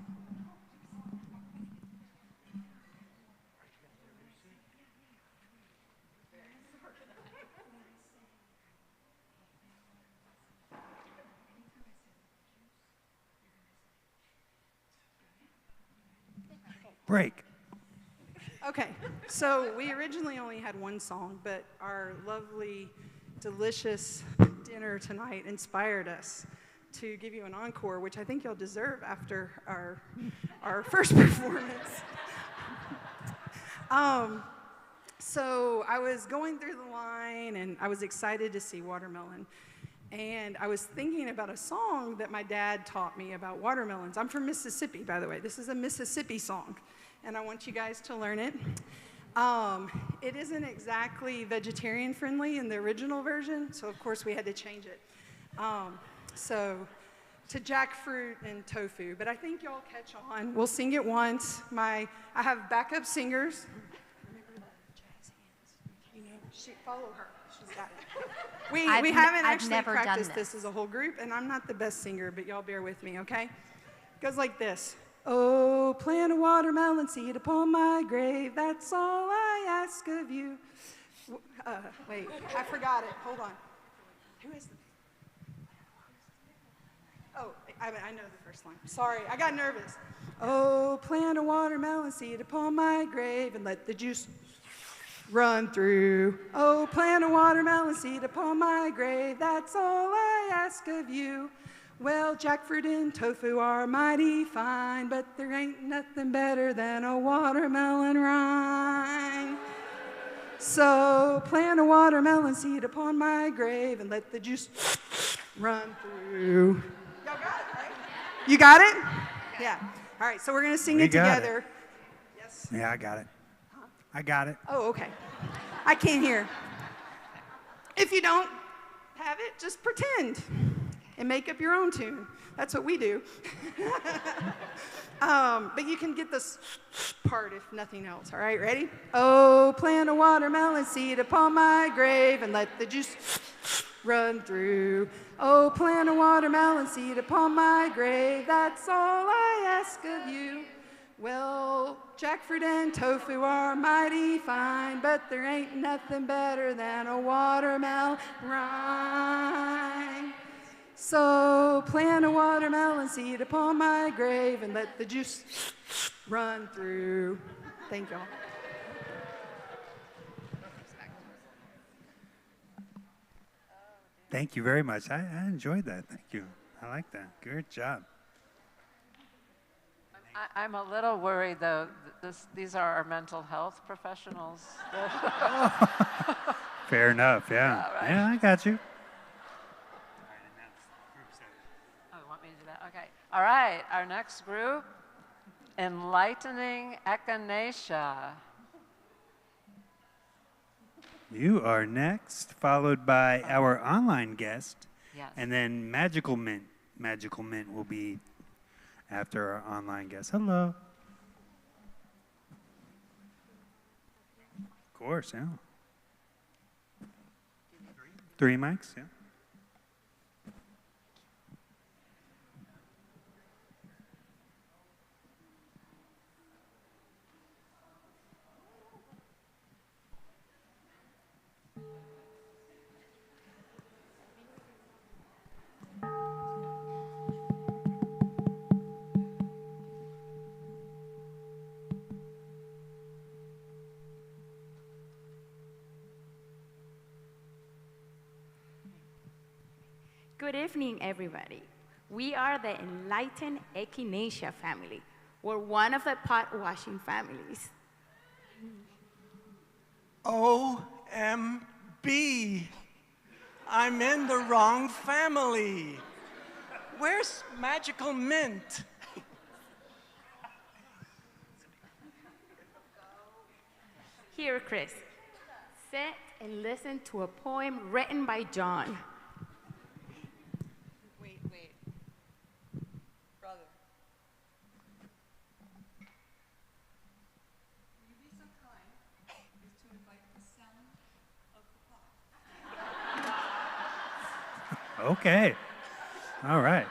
Break. Okay, so we originally only had one song, but our lovely, delicious dinner tonight inspired us to give you an encore, which I think you'll deserve after our first performance. So I was going through the line, and I was excited to see Watermelon. And I was thinking about a song that my dad taught me about watermelons. I'm from Mississippi, by the way. This is a Mississippi song, and I want you guys to learn it. It isn't exactly vegetarian friendly in the original version, so of course we had to change it. So to jackfruit and tofu, but I think y'all catch on. We'll sing it once. I have backup singers. You know, follow her. She's got it. We haven't actually practiced this as a whole group, and I'm not the best singer, but y'all bear with me, okay? It goes like this. Oh, plant a watermelon seed upon my grave, that's all I ask of you. Wait, I forgot it. Hold on. Who is the... Oh, I know the first line. Sorry, I got nervous. Oh, plant a watermelon seed upon my grave and let the juice run through. Oh, plant a watermelon seed upon my grave, that's all I ask of you. Well, jackfruit and tofu are mighty fine, but there ain't nothing better than a watermelon rind. So plant a watermelon seed upon my grave and let the juice run through. Y'all got it, right? You got it? Yeah. All right, so we're going to sing it together. Yes? Yeah, I got it. I got it. Oh, okay. I can't hear. If you don't have it, just pretend and make up your own tune. That's what we do. But you can get this part if nothing else. All right, ready? Oh, plant a watermelon seed upon my grave and let the juice run through. Oh, plant a watermelon seed upon my grave, that's all I ask of you. Well, jackfruit and tofu are mighty fine, but there ain't nothing better than a watermelon rind. So plant a watermelon seed upon my grave and let the juice run through. Thank y'all. Thank you very much. I enjoyed that. Thank you. I like that. Good job. I'm a little worried, though. These are our mental health professionals. Fair enough, yeah. Right. Yeah, I got you. Oh, you want me to do that? Okay. All right, our next group, Enlightening Echinacea. You are next, followed by our online guest. Yes. And then Magical Mint. Magical Mint will be after our online guest. Hello. Of course, yeah. 3 mics, yeah. Good evening, everybody. We are the Enlightened Echinacea family. We're one of the pot washing families. OMB, I'm in the wrong family. Where's Magical Mint? Here, Chris, sit and listen to a poem written by John. Wait. Brother. Will you be so kind as to invite the sound of the pot? Okay. All right.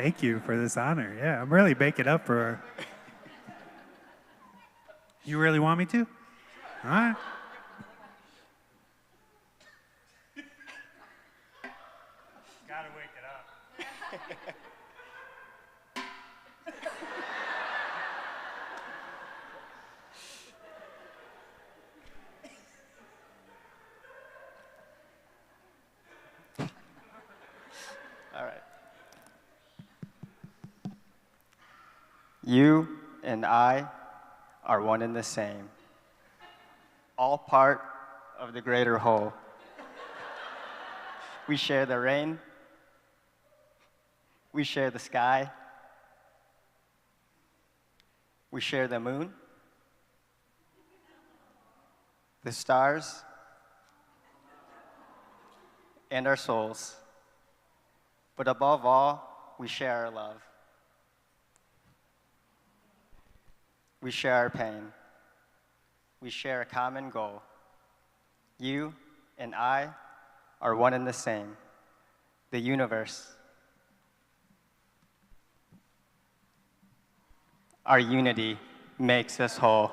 Thank you for this honor. Yeah, I'm really making up for her. You really want me to? All right. Gotta wake it up. All right. You and I are one and the same, all part of the greater whole. We share the rain, we share the sky, we share the moon, the stars, and our souls. But above all, we share our love. We share our pain. We share a common goal. You and I are one and the same, the universe. Our unity makes us whole.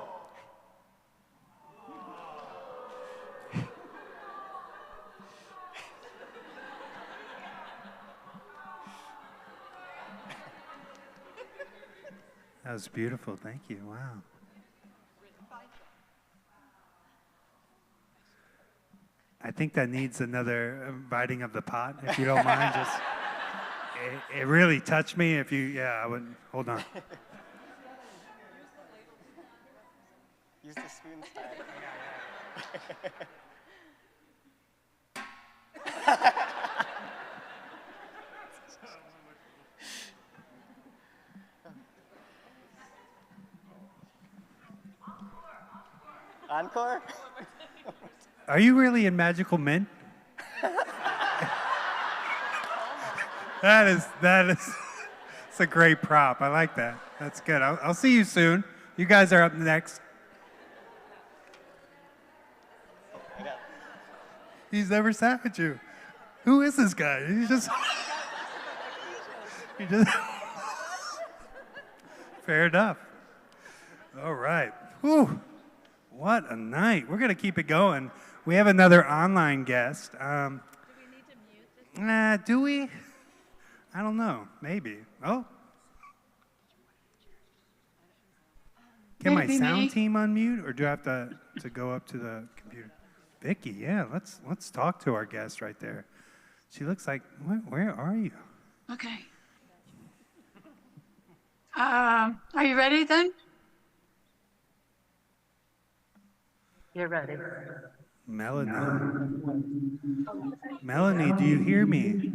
That was beautiful. Thank you. Wow. I think that needs another biting of the pot, if you don't mind. Just, it really touched me. If you, yeah, I would. Hold on. Use the spoon side. Encore? Are you really in Magical Mint? That is, it's a great prop. I like that. That's good. I'll see you soon. You guys are up next. He's never sat with you. Who is this guy? He just fair enough. All right. Whew. What a night. We're going to keep it going. We have another online guest. Do we need to mute this? Do we? I don't know. Maybe. Oh. Can my sound team unmute, or do I have to go up to the computer? Vicky, yeah, let's talk to our guest right there. She looks like, where are you? Okay. Are you ready then? You're ready. Melanie. Melanie, do you hear me?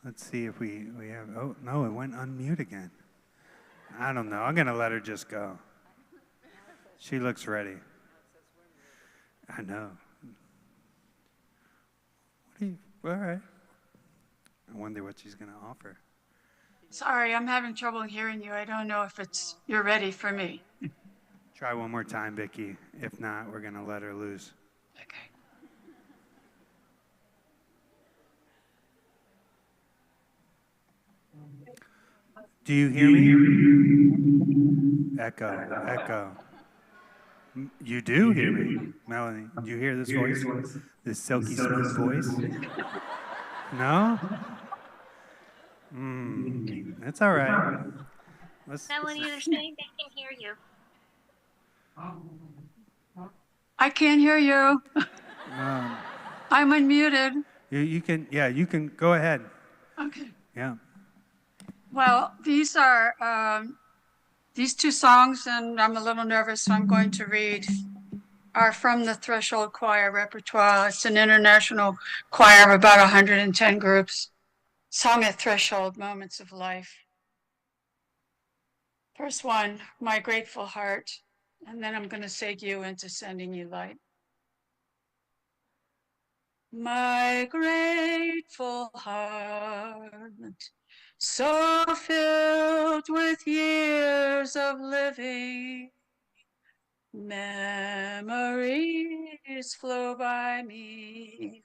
Let's see if we have, oh, no, it went unmute again. I don't know. I'm going to let her just go. She looks ready. I know. All right. I wonder what she's going to offer. Sorry, I'm having trouble hearing you. I don't know if you're ready for me. Try one more time, Vicky. If not, we're going to let her loose. Okay. Do you hear me? Echo. You do hear me, Melanie. Do you hear this voice? This silky smooth voice? No? That's all right. Melanie, they're saying they can hear you. I can't hear you. I'm unmuted. You can go ahead. Okay. Yeah. Well, these are these two songs, and I'm a little nervous, so I'm going to read, are from the Threshold Choir repertoire. It's an international choir of about 110 groups, sung at Threshold Moments of Life. First one, My Grateful Heart, and then I'm going to seg you into Sending You Light. My grateful heart, so filled with years of living, memories flow by me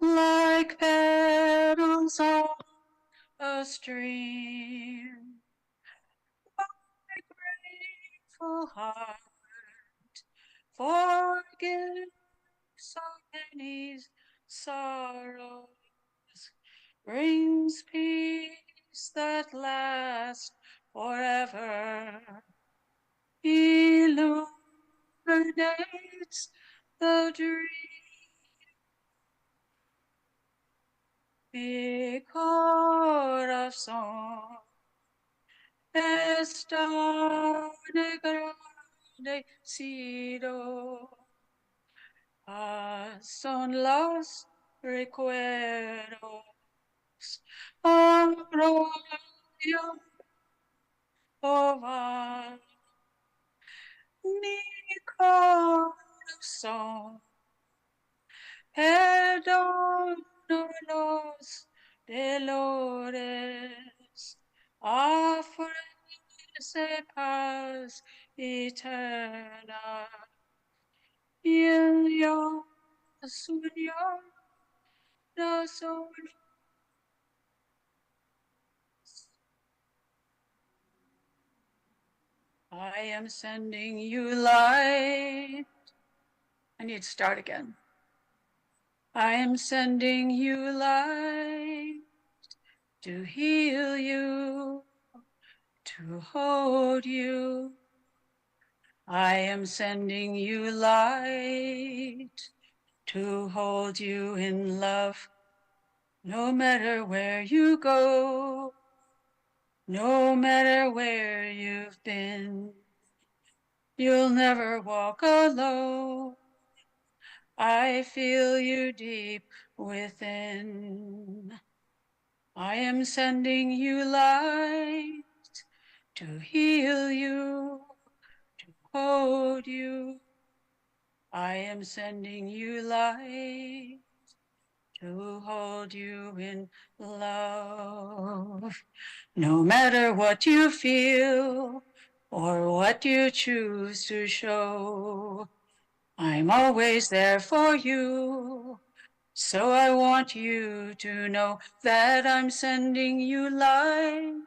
like petals on a stream. My grateful heart forgives so many sorrows, brings peace that lasts forever, illuminates the dream. Mi corazón está agradecido. Son los recuerdos. Arroyo Oval. Mi corazón perdona los dolores, ofrece paz eterna. Y el Dios unió nosotros. I am sending you light. I need to start again. I am sending you light to heal you, to hold you. I am sending you light to hold you in love, no matter where you go, no matter where you've been. You'll never walk alone. I feel you deep within. I am sending you light to heal you, to hold you. I am sending you light to hold you in love. No matter what you feel or what you choose to show, I'm always there for you. So I want you to know that I'm sending you light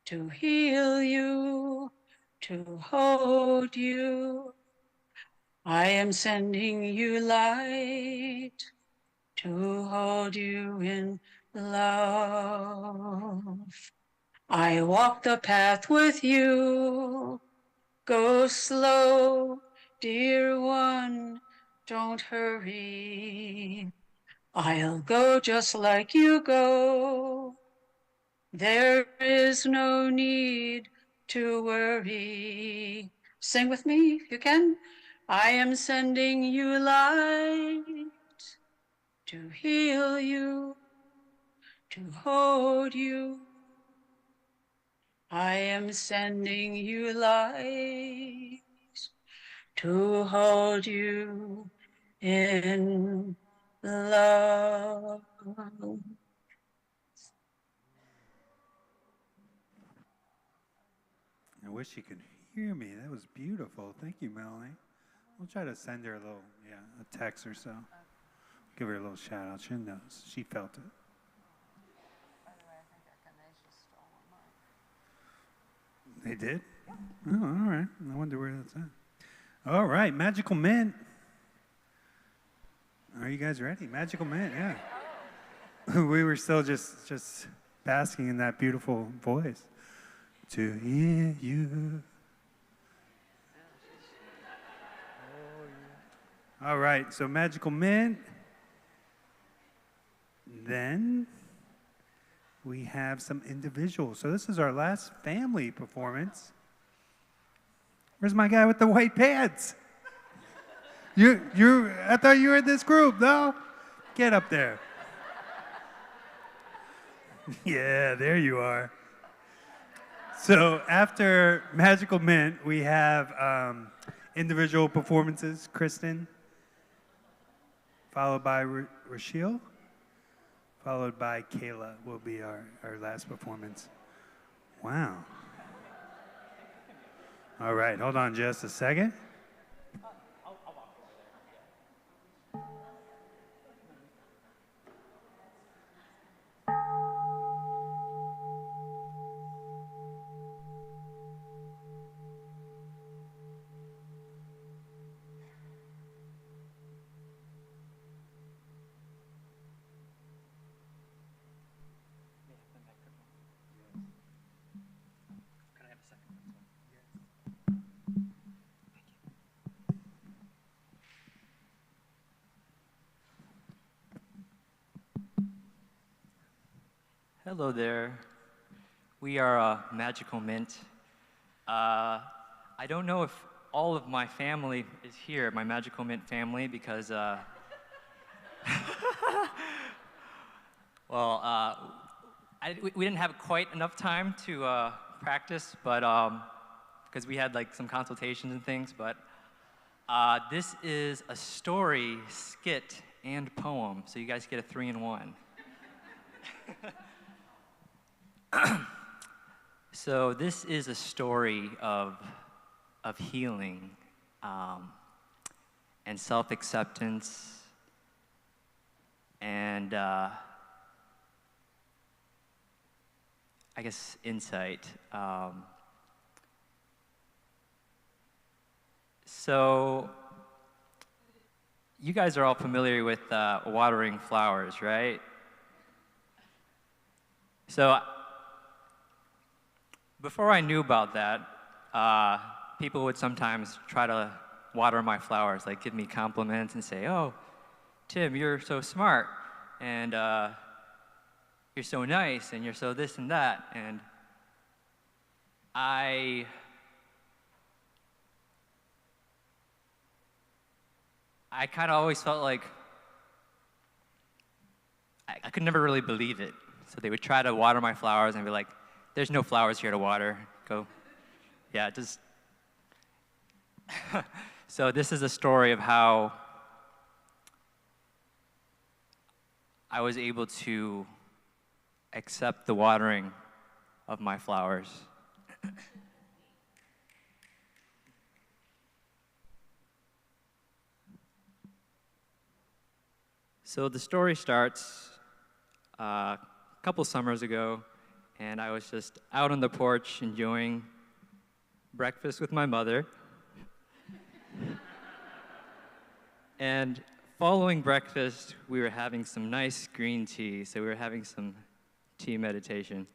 to heal you, to hold you. I am sending you light to hold you in love. I walk the path with you. Go slow, dear one, don't hurry. I'll go just like you go. There is no need to worry. Sing with me if you can. I am sending you light to heal you, to hold you. I am sending you light to hold you in love. I wish you could hear me. That was beautiful. Thank you, Melanie. We'll try to send her a little, a text or so. Give her a little shout out. She knows. She felt it. They did? Oh, all right. I wonder where that's at. All right, Magical Mint. Are you guys ready? Magical Mint, yeah. We were still just basking in that beautiful voice. To hear you. All right, so Magical Mint. Then we have some individuals. So this is our last family performance. Where's my guy with the white pants? I thought you were in this group, no? Get up there. Yeah, there you are. So after Magical Mint, we have individual performances. Kristen, followed by Rachel, followed by Kayla will be our last performance. Wow. All right, hold on just a second. Hello there. We are Magical Mint. I don't know if all of my family is here, my Magical Mint family, because, well, we didn't have quite enough time to practice, but because we had like some consultations and things, but this is a story, skit, and poem, so you guys get a 3-in-1. So this is a story of healing and self-acceptance and I guess insight. So you guys are all familiar with watering flowers, right? So before I knew about that, people would sometimes try to water my flowers, like give me compliments and say, "Oh, Tim, you're so smart, and you're so nice, and you're so this and that." And I kind of always felt like I could never really believe it. So they would try to water my flowers and be like, "There's no flowers here to water. Go." Yeah, just. So this is a story of how I was able to accept the watering of my flowers. So the story starts a couple summers ago, and I was just out on the porch enjoying breakfast with my mother. And following breakfast, we were having some nice green tea, so we were having some tea meditation.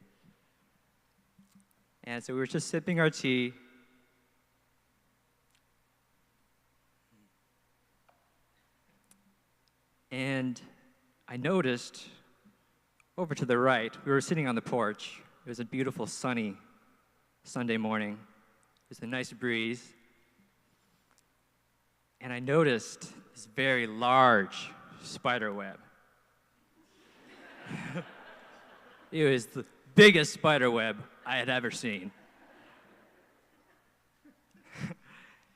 And so we were just sipping our tea. And I noticed over to the right, we were sitting on the porch. It was a beautiful sunny Sunday morning. It was a nice breeze. And I noticed this very large spider web. It was the biggest spider web I had ever seen.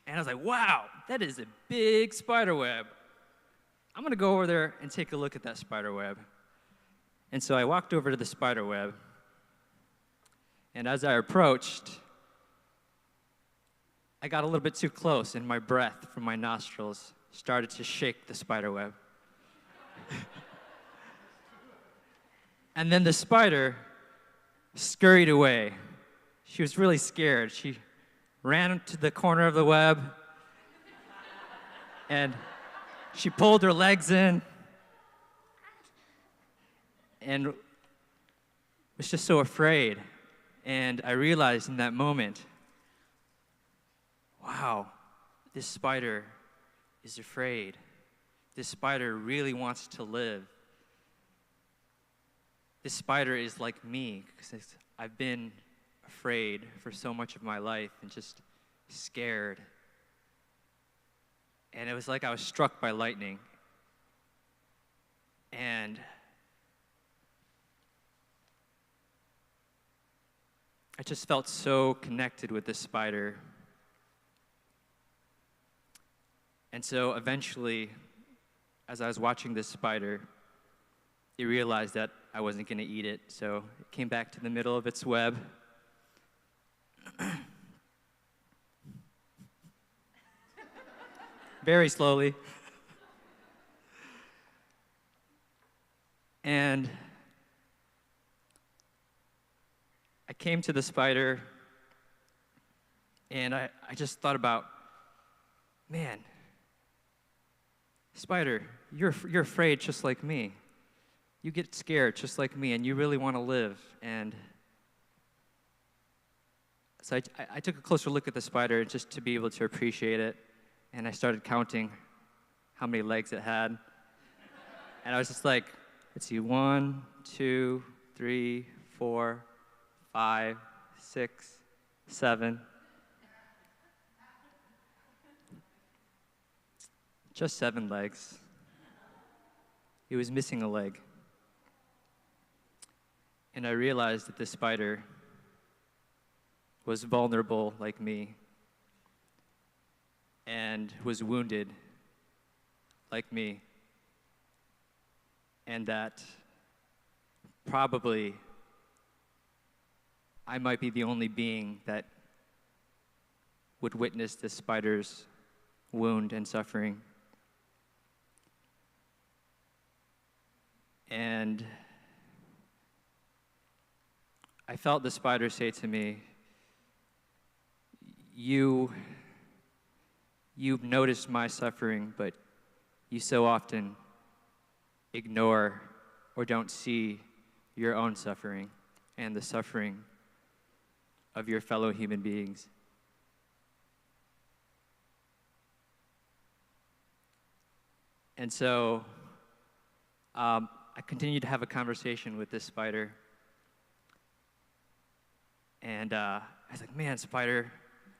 And I was like, wow, that is a big spider web. I'm gonna go over there and take a look at that spider web. And so I walked over to the spider web, and as I approached, I got a little bit too close, and my breath from my nostrils started to shake the spider web. And then the spider scurried away. She was really scared. She ran to the corner of the web, and she pulled her legs in, and was just so afraid. And I realized in that moment, wow, this spider is afraid. This spider really wants to live. This spider is like me, because I've been afraid for so much of my life and just scared. And it was like I was struck by lightning. And I just felt so connected with this spider. And so eventually, as I was watching this spider, it realized that I wasn't going to eat it, so it came back to the middle of its web. Very slowly. And I came to the spider, and I just thought about, man, spider, you're afraid just like me. You get scared just like me, and you really want to live. And so I took a closer look at the spider just to be able to appreciate it, and I started counting how many legs it had. And I was just like, let's see, 1, 2, 3, 4, 5, 6, 7. Just 7 legs. It was missing a leg. And I realized that this spider was vulnerable like me and was wounded like me, and that probably I might be the only being that would witness this spider's wound and suffering. And I felt the spider say to me, you've noticed my suffering, but you so often ignore or don't see your own suffering and the suffering of your fellow human beings. And so I continued to have a conversation with this spider. And I was like, man, spider,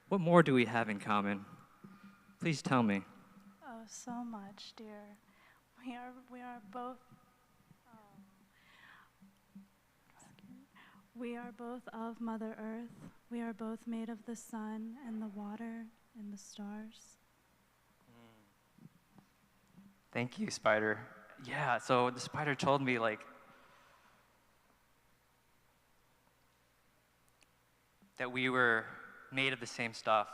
what more do we have in common? Please tell me. Oh, so much, dear. We are both. We are both of Mother Earth. We are both made of the sun and the water and the stars. Thank you, spider. Yeah, so the spider told me, like, that we were made of the same stuff.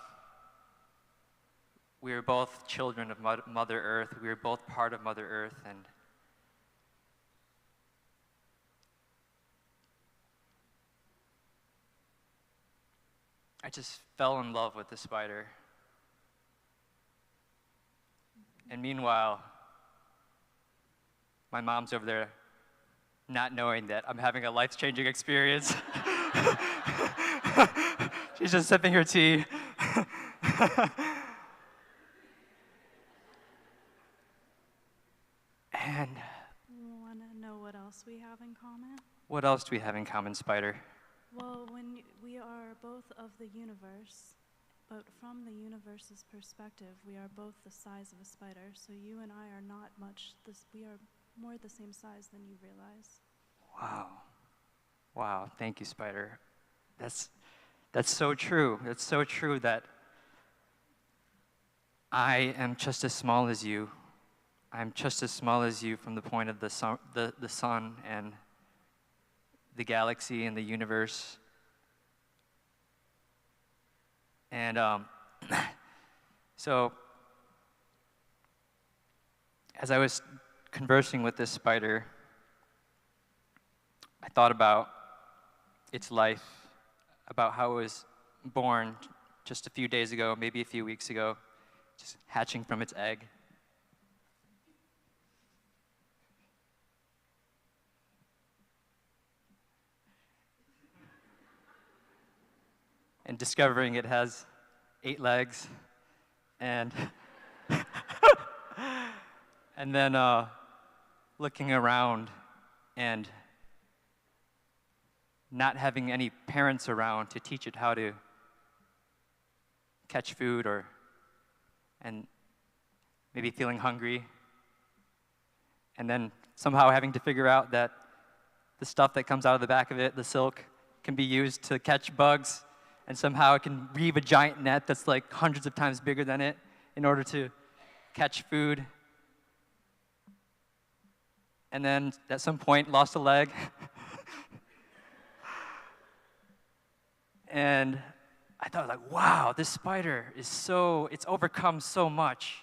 We were both children of Mother Earth. We were both part of Mother Earth, and I just fell in love with the spider. And meanwhile, my mom's over there not knowing that I'm having a life-changing experience. She's just sipping her tea. And Want to know what else we have in common? what else do we have in common, spider? Well, we are both of the universe, but from the universe's perspective, we are both the size of a spider. So you and I are not much. We are more the same size than you realize. Wow. Wow, thank you, spider. That's so true. It's so true that I am just as small as you. I'm just as small as you from the point of the sun and the galaxy and the universe. And so as I was conversing with this spider, I thought about its life, about how it was born just a few days ago, maybe a few weeks ago, just hatching from its egg. And discovering it has 8 legs, and and then looking around and not having any parents around to teach it how to catch food, and maybe feeling hungry, and then somehow having to figure out that the stuff that comes out of the back of it, the silk, can be used to catch bugs, and somehow it can weave a giant net that's like hundreds of times bigger than it in order to catch food. And then at some point lost a leg. And I thought, like, wow, this spider is it's overcome so much.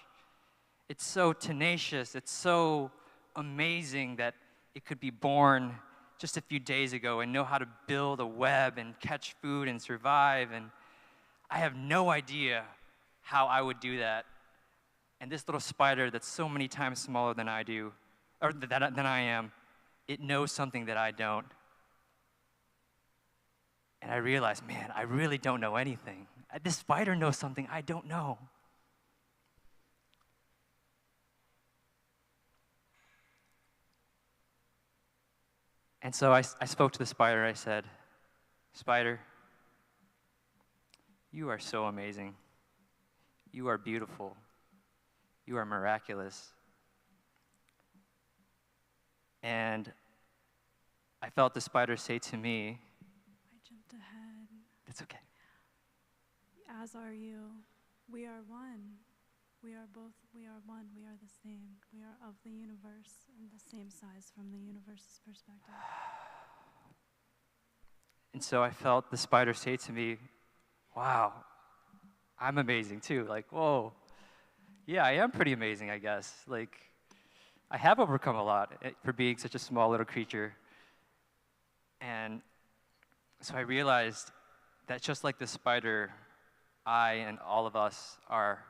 It's so tenacious, it's so amazing that it could be born just a few days ago and know how to build a web and catch food and survive. And I have no idea how I would do that. And this little spider that's so many times smaller than I do, or than I am, it knows something that I don't. And I realized, man, I really don't know anything. This spider knows something I don't know. And so I spoke to the spider. I said, "Spider, you are so amazing. You are beautiful. You are miraculous." And I felt the spider say to me, I jumped ahead. "It's okay." As are you. We are one. We are both, we are one. We are the same. We are of the universe and the same size from the universe's perspective. And so I felt the spider say to me, "Wow, I'm amazing too." Like, whoa, yeah, I am pretty amazing, I guess. Like, I have overcome a lot for being such a small little creature. And so I realized that just like the spider, I and all of us are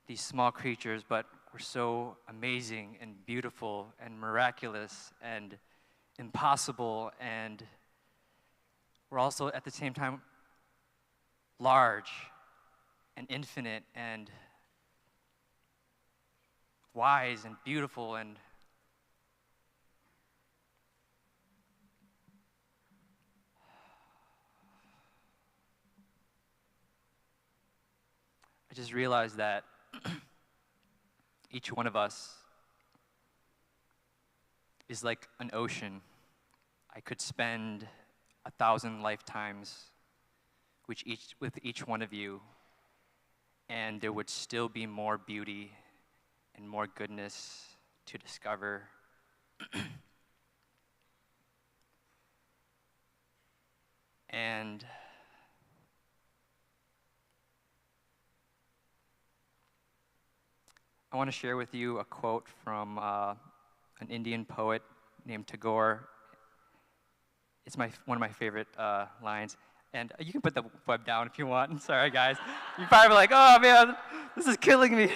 these small creatures, but we're so amazing and beautiful and miraculous and impossible, and we're also at the same time large and infinite and wise and beautiful. And I just realized that each one of us is like an ocean. I could spend 1,000 lifetimes with each one of you, and there would still be more beauty and more goodness to discover. And I want to share with you a quote from an Indian poet named Tagore. It's one of my favorite lines. And you can put the web down if you want. Sorry, guys. You're probably like, "Oh, man, this is killing me."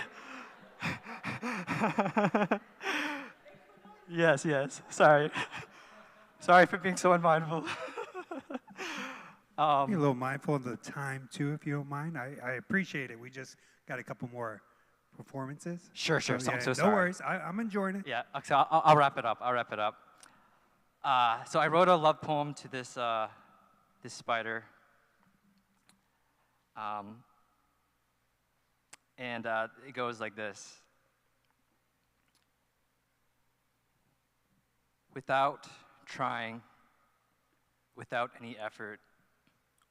Yes. Sorry. Sorry for being so unmindful. Be a little mindful of the time, too, if you don't mind. I appreciate it. We just got a couple more performances. Sure. So, So, yeah, I'm so no sorry. worries. I'm enjoying it. Yeah, so I'll wrap it up. So I wrote a love poem to this spider. And it goes like this. Without trying, without any effort,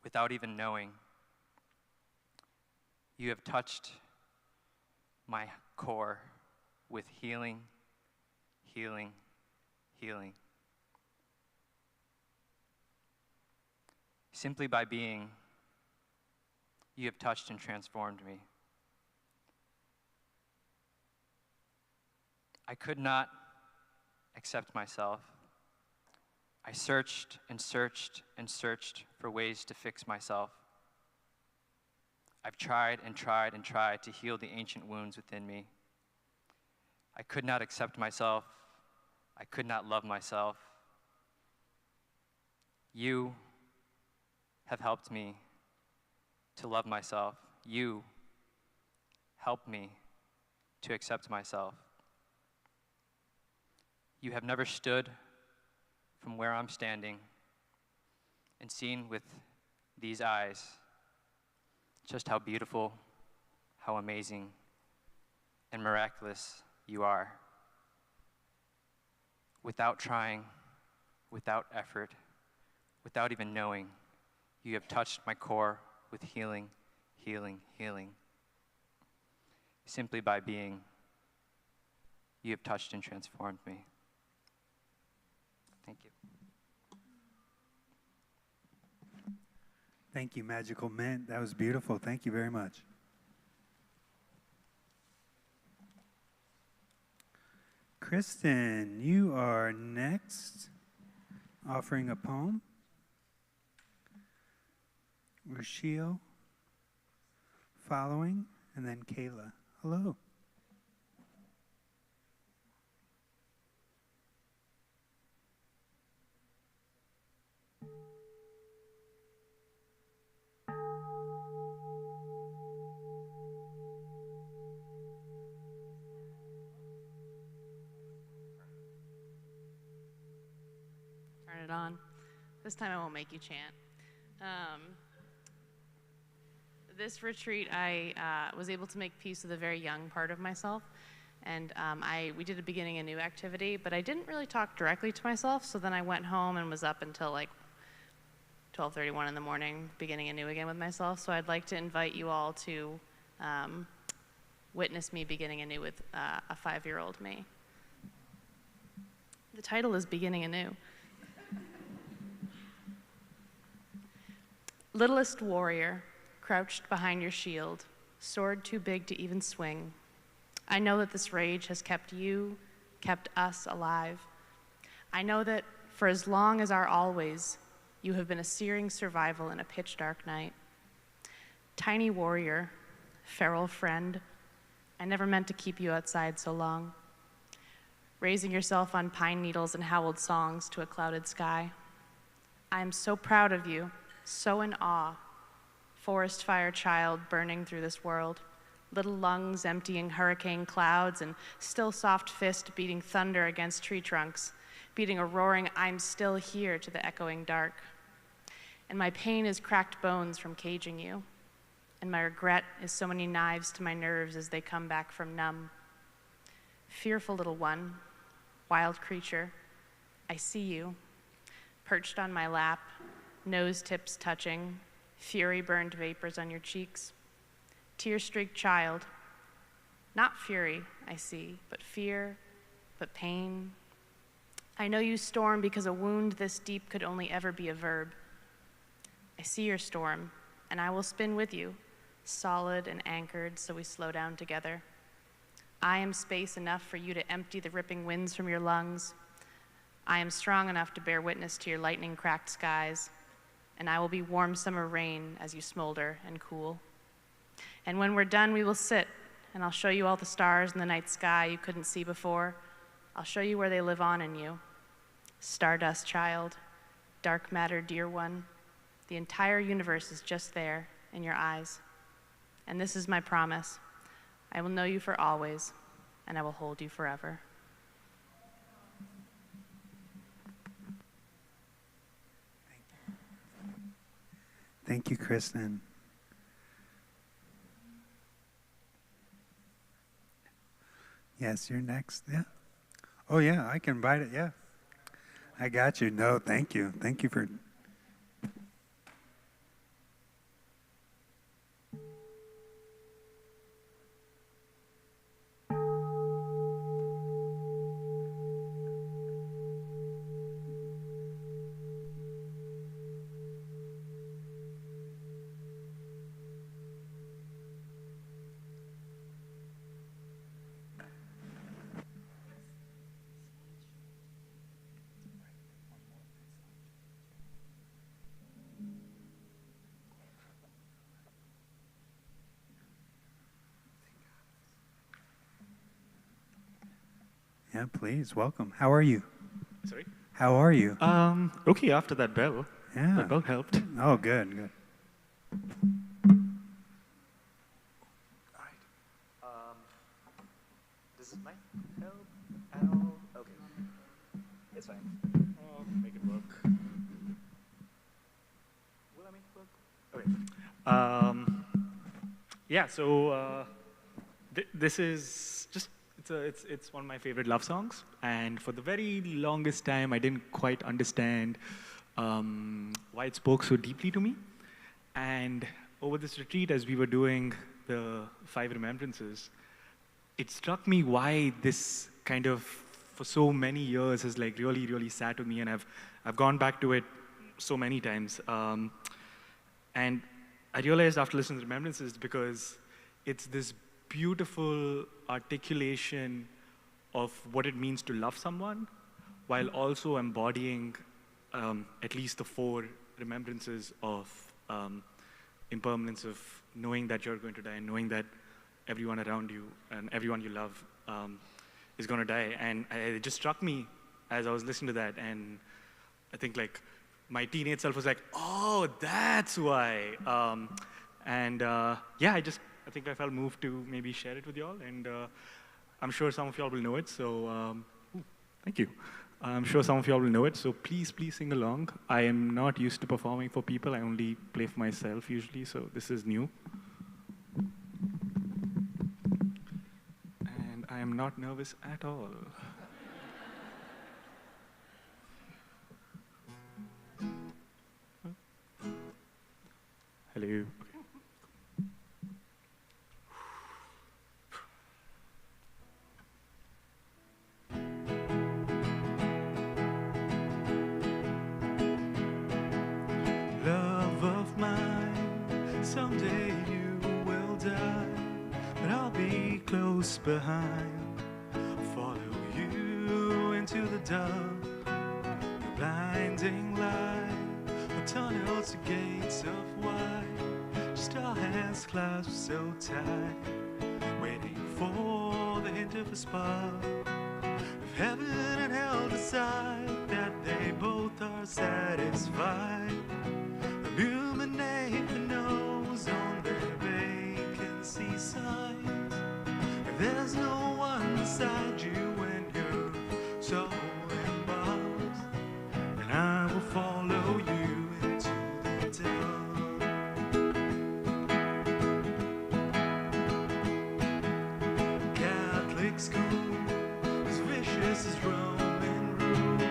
without even knowing, you have touched my core with healing, healing, healing. Simply by being, you have touched and transformed me. I could not accept myself. I searched and searched and searched for ways to fix myself. I've tried and tried and tried to heal the ancient wounds within me. I could not accept myself. I could not love myself. You have helped me to love myself. You helped me to accept myself. You have never stood from where I'm standing and seen with these eyes just how beautiful, how amazing, and miraculous you are. Without trying, without effort, without even knowing, you have touched my core with healing, healing, healing. Simply by being, you have touched and transformed me. Thank you. Thank you, Magical Mint. That was beautiful. Thank you very much. Kristen, you are next, offering a poem. Rochelle following, and then Kayla. Hello. it on. This time I won't make you chant. This retreat, I was able to make peace with a very young part of myself. And we did a beginning a new activity, but I didn't really talk directly to myself. So then I went home and was up until like 12:31 in the morning, beginning anew again with myself. So I'd like to invite you all to witness me beginning anew with a 5-year-old me. The title is Beginning Anew. Littlest warrior, crouched behind your shield, sword too big to even swing. I know that this rage has kept you, kept us alive. I know that for as long as our always, you have been a searing survival in a pitch dark night. Tiny warrior, feral friend, I never meant to keep you outside so long. Raising yourself on pine needles and howled songs to a clouded sky. I am so proud of you, so in awe. Forest fire child burning through this world. Little lungs emptying hurricane clouds and still soft fist beating thunder against tree trunks, beating a roaring I'm still here to the echoing dark. And my pain is cracked bones from caging you. And my regret is so many knives to my nerves as they come back from numb. Fearful little one, wild creature, I see you, perched on my lap, nose tips touching, fury-burned vapors on your cheeks. Tear-streaked child, not fury, I see, but fear, but pain. I know you storm because a wound this deep could only ever be a verb. I see your storm, and I will spin with you, solid and anchored so we slow down together. I am space enough for you to empty the ripping winds from your lungs. I am strong enough to bear witness to your lightning-cracked skies, and I will be warm summer rain as you smolder and cool. And when we're done, we will sit, and I'll show you all the stars in the night sky you couldn't see before. I'll show you where they live on in you. Stardust child, dark matter dear one, the entire universe is just there in your eyes. And this is my promise. I will know you for always, and I will hold you forever. Thank you, Kristen. Yes, you're next. Yeah. Oh, yeah, I can invite it. Yeah. I got you. No, thank you. Thank you for. Yeah, please, welcome. How are you? Sorry? How are you? Okay, after that bell. Yeah. That bell helped. Oh, good, good. Does this mic help at all? Okay. It's fine. I'll make it work. Will I make it work? Okay. Yeah, so this is just, it's one of my favorite love songs. And for the very longest time, I didn't quite understand why it spoke so deeply to me. And over this retreat, as we were doing the 5 remembrances, it struck me why this kind of, for so many years, has like really, really sat with me, and I've gone back to it so many times. And I realized after listening to remembrances, because it's this beautiful articulation of what it means to love someone, while also embodying at least the 4 remembrances of impermanence, of knowing that you're going to die, and knowing that everyone around you and everyone you love is going to die. And it just struck me as I was listening to that, and I think like my teenage self was like, oh, that's why. Yeah, I think I felt moved to maybe share it with y'all, and I'm sure some of y'all will know it, so thank you. I'm sure some of you all will know it, so please, please sing along. I am not used to performing for people. I only play for myself usually, so this is new. And I am not nervous at all. Hello. Love of mine, someday you will die, but I'll be close behind. Follow you into the dark, the blinding light, the tunnels to gates of white, just our hands clasped so tight, waiting for the hint of a spark. If heaven and hell decide that they both are satisfied, illuminate the nose on their vacancy signs. If there's no one beside you when you're so embarrassed, then I will follow you into the dark. Catholic school, as vicious as Roman rule,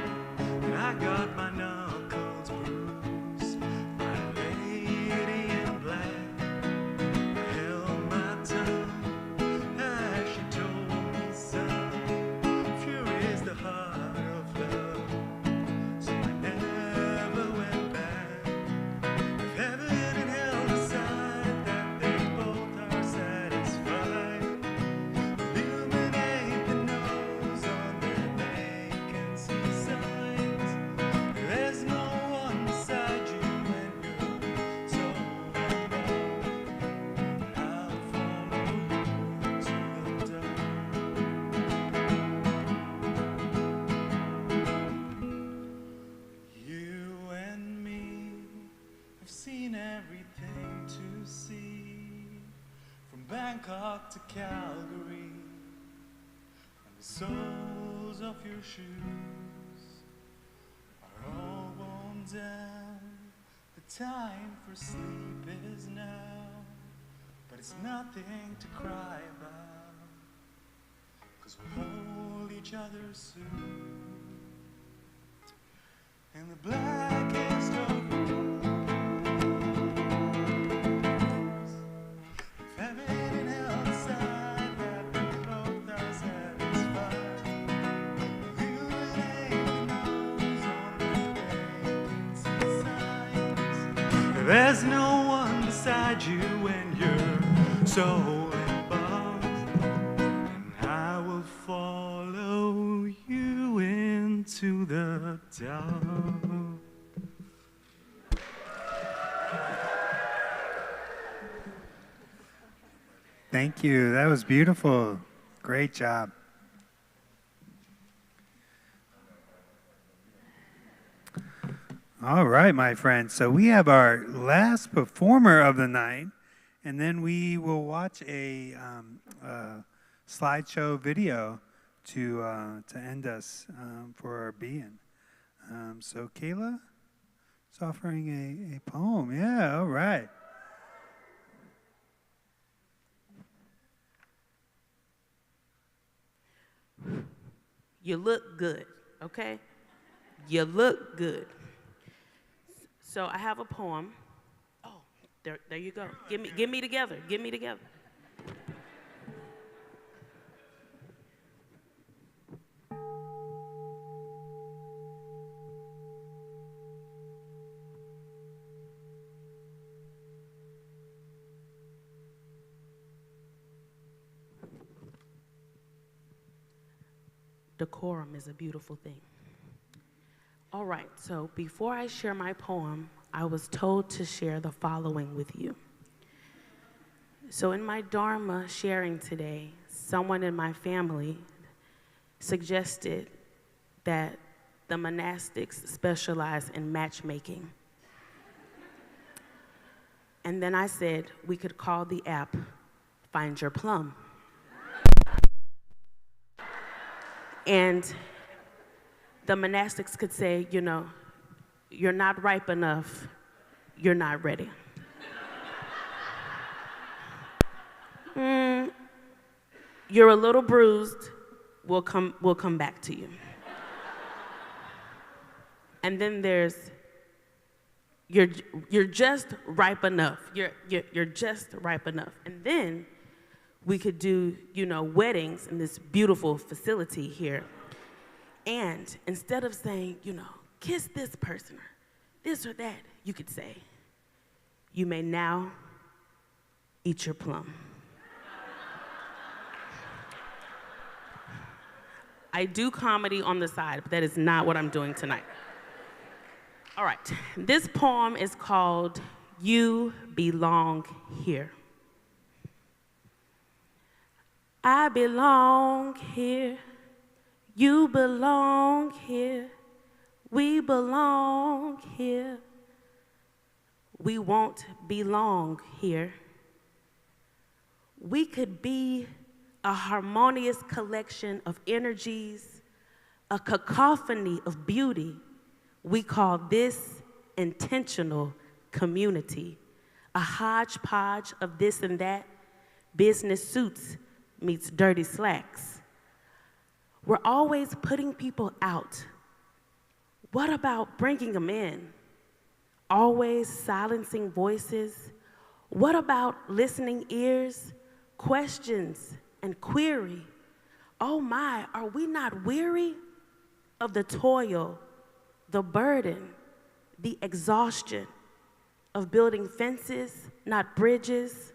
and I got my knuckles bruised. My lady in black held my tongue as she told me, son, fury is the heart of love. So I never went back. If heaven and hell decide that they both are satisfied, illuminate the nose on their vacancy signs. There's no one beside you when you're so involved. I'll follow you to the dark. You and me have seen everything to see, from Bangkok to Calgary, and the soles of your shoes are all worn down. The time for sleep is now, but it's nothing to cry about, 'cause we hold each other soon in the blackest of rooms. If heaven and hell decide that we both are satisfied, illuminate the nose on their vacancy signs. There's no one beside you when you're so embarrassed, and I will follow you into the dark. Thank you. That was beautiful. Great job. All right, my friends. So we have our last performer of the night, and then we will watch a slideshow video to end us for our being. So Kayla is offering a poem. Yeah, all right. You look good, okay? You look good. So I have a poem. Oh, there you go. Get me together. Get me together. Decorum is a beautiful thing. All right, so before I share my poem, I was told to share the following with you. So in my Dharma sharing today, someone in my family suggested that the monastics specialize in matchmaking. And then I said we could call the app Find Your Plum. And the monastics could say, you know, you're not ripe enough, you're not ready. You're a little bruised, we'll come back to you. And then there's, you're just ripe enough. You're just ripe enough. And then we could do, you know, weddings in this beautiful facility here. And instead of saying, you know, kiss this person or this or that, you could say, you may now eat your plum. I do comedy on the side, but that is not what I'm doing tonight. All right, this poem is called You Belong Here. I belong here, you belong here, we belong here. We won't belong here. We could be a harmonious collection of energies, a cacophony of beauty. We call this intentional community, a hodgepodge of this and that, business suits meets dirty slacks. We're always putting people out. What about bringing them in? Always silencing voices. What about listening ears, questions, and query? Oh my, are we not weary of the toil, the burden, the exhaustion of building fences, not bridges,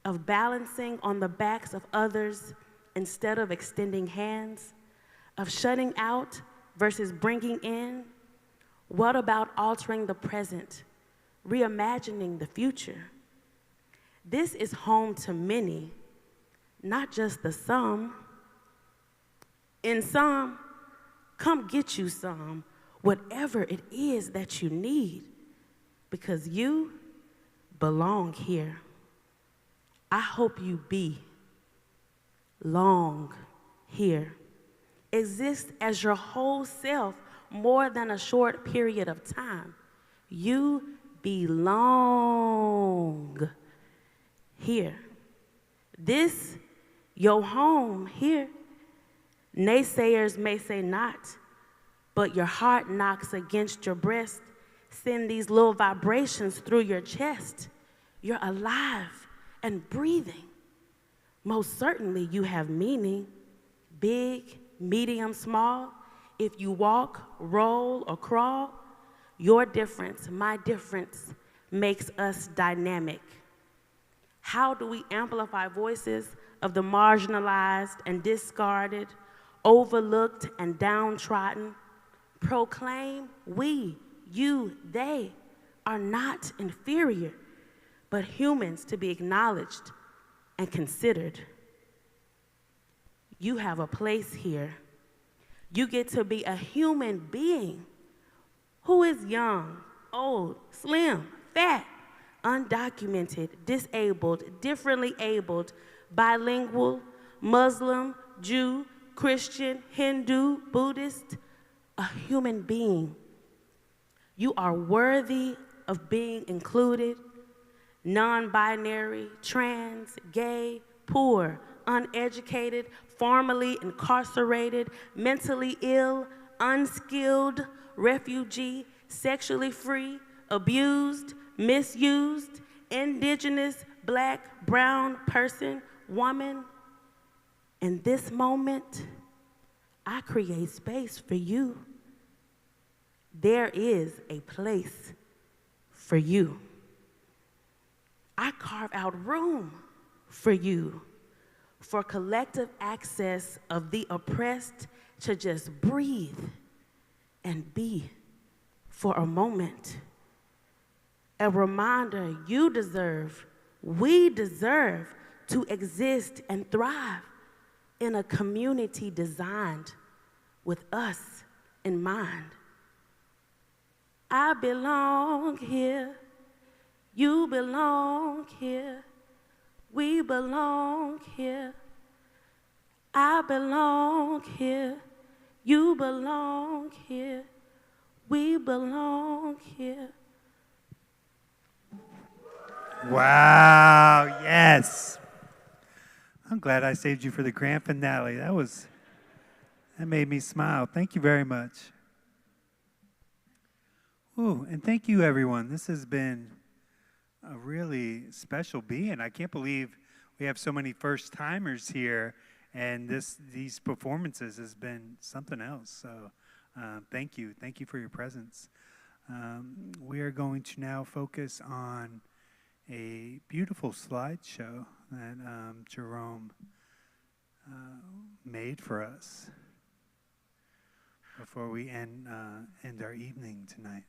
of balancing on the backs of others instead of extending hands, of shutting out versus bringing in? What about altering the present, reimagining the future? This is home to many, not just the some. In some, come get you some, whatever it is that you need, because you belong here. I hope you be long here. Exist as your whole self more than a short period of time. You belong here. This, your home here. Naysayers may say not, but your heart knocks against your breast. Send these little vibrations through your chest. You're alive and breathing. Most certainly you have meaning, big, medium, small. If you walk, roll, or crawl, your difference, my difference, makes us dynamic. How do we amplify voices of the marginalized and discarded, overlooked and downtrodden? Proclaim we, you, they are not inferior, but humans to be acknowledged and considered. You have a place here. You get to be a human being who is young, old, slim, fat, undocumented, disabled, differently abled, bilingual, Muslim, Jew, Christian, Hindu, Buddhist, a human being. You are worthy of being included, non-binary, trans, gay, poor, uneducated, formerly incarcerated, mentally ill, unskilled, refugee, sexually free, abused, misused, indigenous, black, brown person, woman. In this moment, I create space for you. There is a place for you. I carve out room for you, for collective access of the oppressed to just breathe and be for a moment. A reminder you deserve, we deserve to exist and thrive in a community designed with us in mind. I belong here, you belong here, we belong here. I belong here, You belong here. We belong here. Wow, yes. I'm glad I saved you for the grand finale. That made me smile. Thank you very much. Ooh, and thank you, everyone. This has been a really special being. I can't believe we have so many first-timers here, and these performances has been something else. So thank you. Thank you for your presence. We are going to now focus on a beautiful slideshow that Jerome made for us before we end our evening tonight.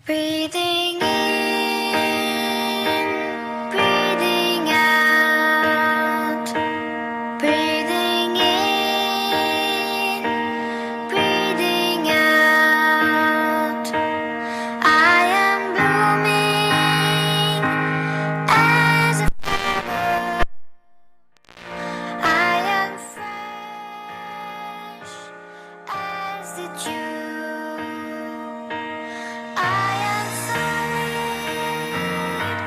Breathing in, breathing out, breathing in, breathing out. I am blooming as a flower. I am fresh as the dew. I am solid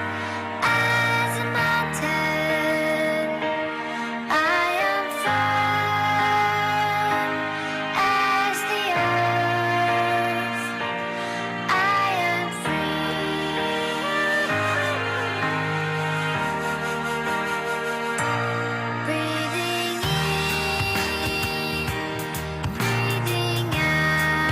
as a mountain. I am firm as the earth. I am free. Breathing in, breathing out.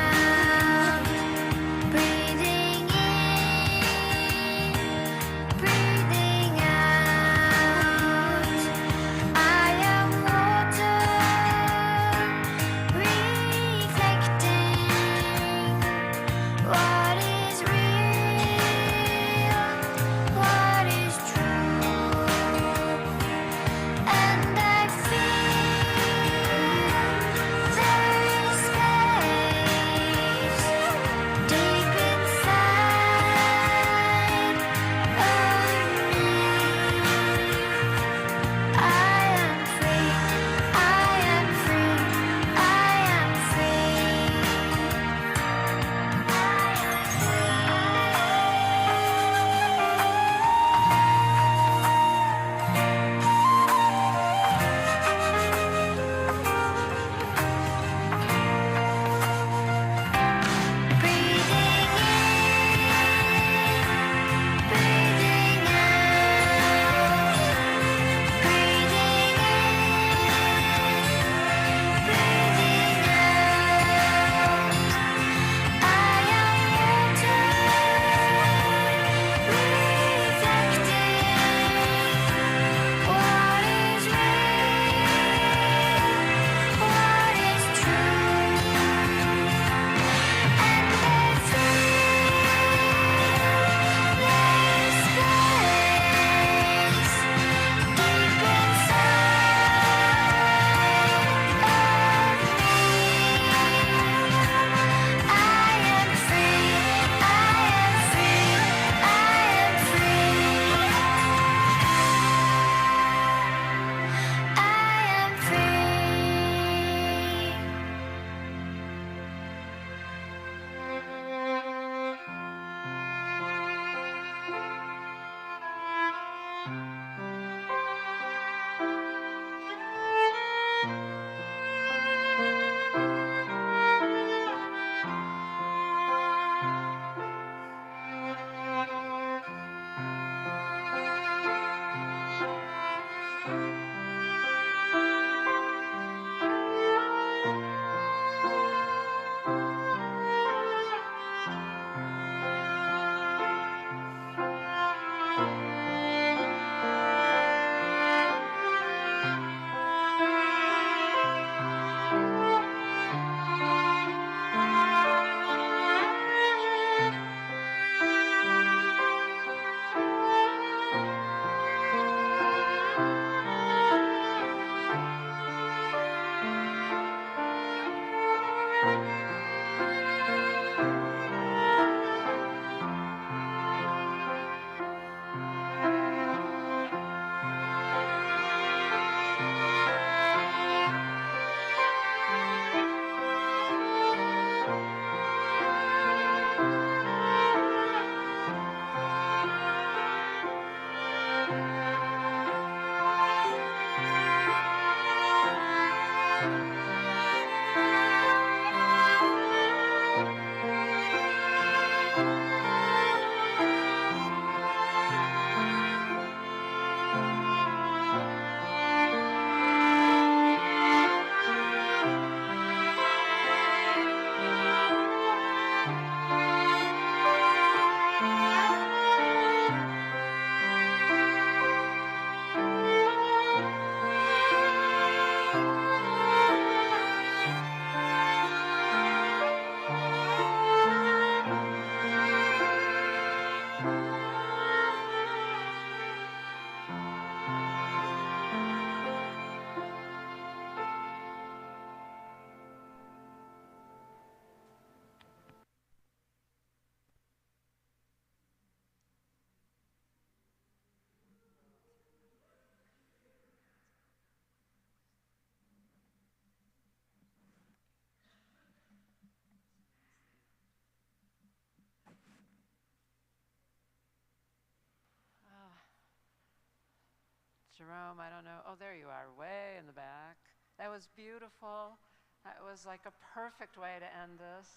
Jerome, I don't know. Oh, there you are, way in the back. That was beautiful. That was like a perfect way to end this.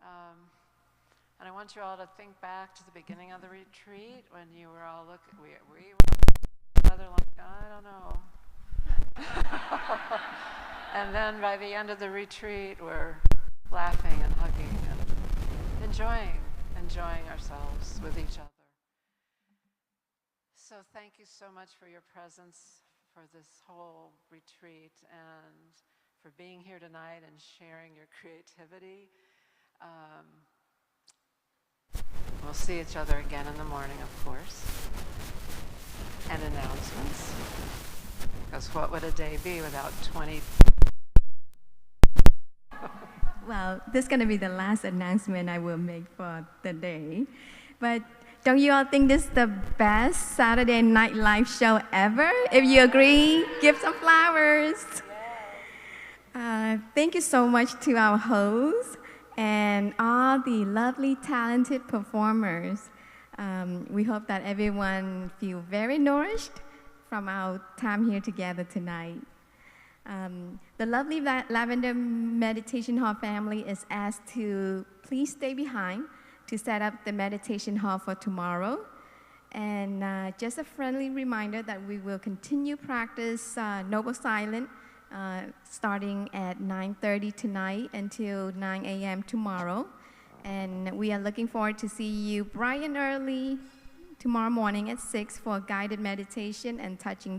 And I want you all to think back to the beginning of the retreat when you were all looking, we were together like, I don't know. And then by the end of the retreat, we're laughing and hugging and enjoying ourselves with each other. So thank you so much for your presence for this whole retreat and for being here tonight and sharing your creativity. We'll see each other again in the morning, of course, and announcements. Because what would a day be without 20? Well, this is going to be the last announcement I will make for the day. But don't you all think this is the best Saturday Night Live show ever? If you agree, give some flowers. Thank you so much to our hosts and all the lovely, talented performers. We hope that everyone feels very nourished from our time here together tonight. The lovely Lavender Meditation Hall family is asked to please stay behind to set up the meditation hall for tomorrow. And just a friendly reminder that we will continue practice Noble Silent starting at 9:30 tonight until 9 a.m. tomorrow. And we are looking forward to see you bright and early tomorrow morning at 6 for a guided meditation and touching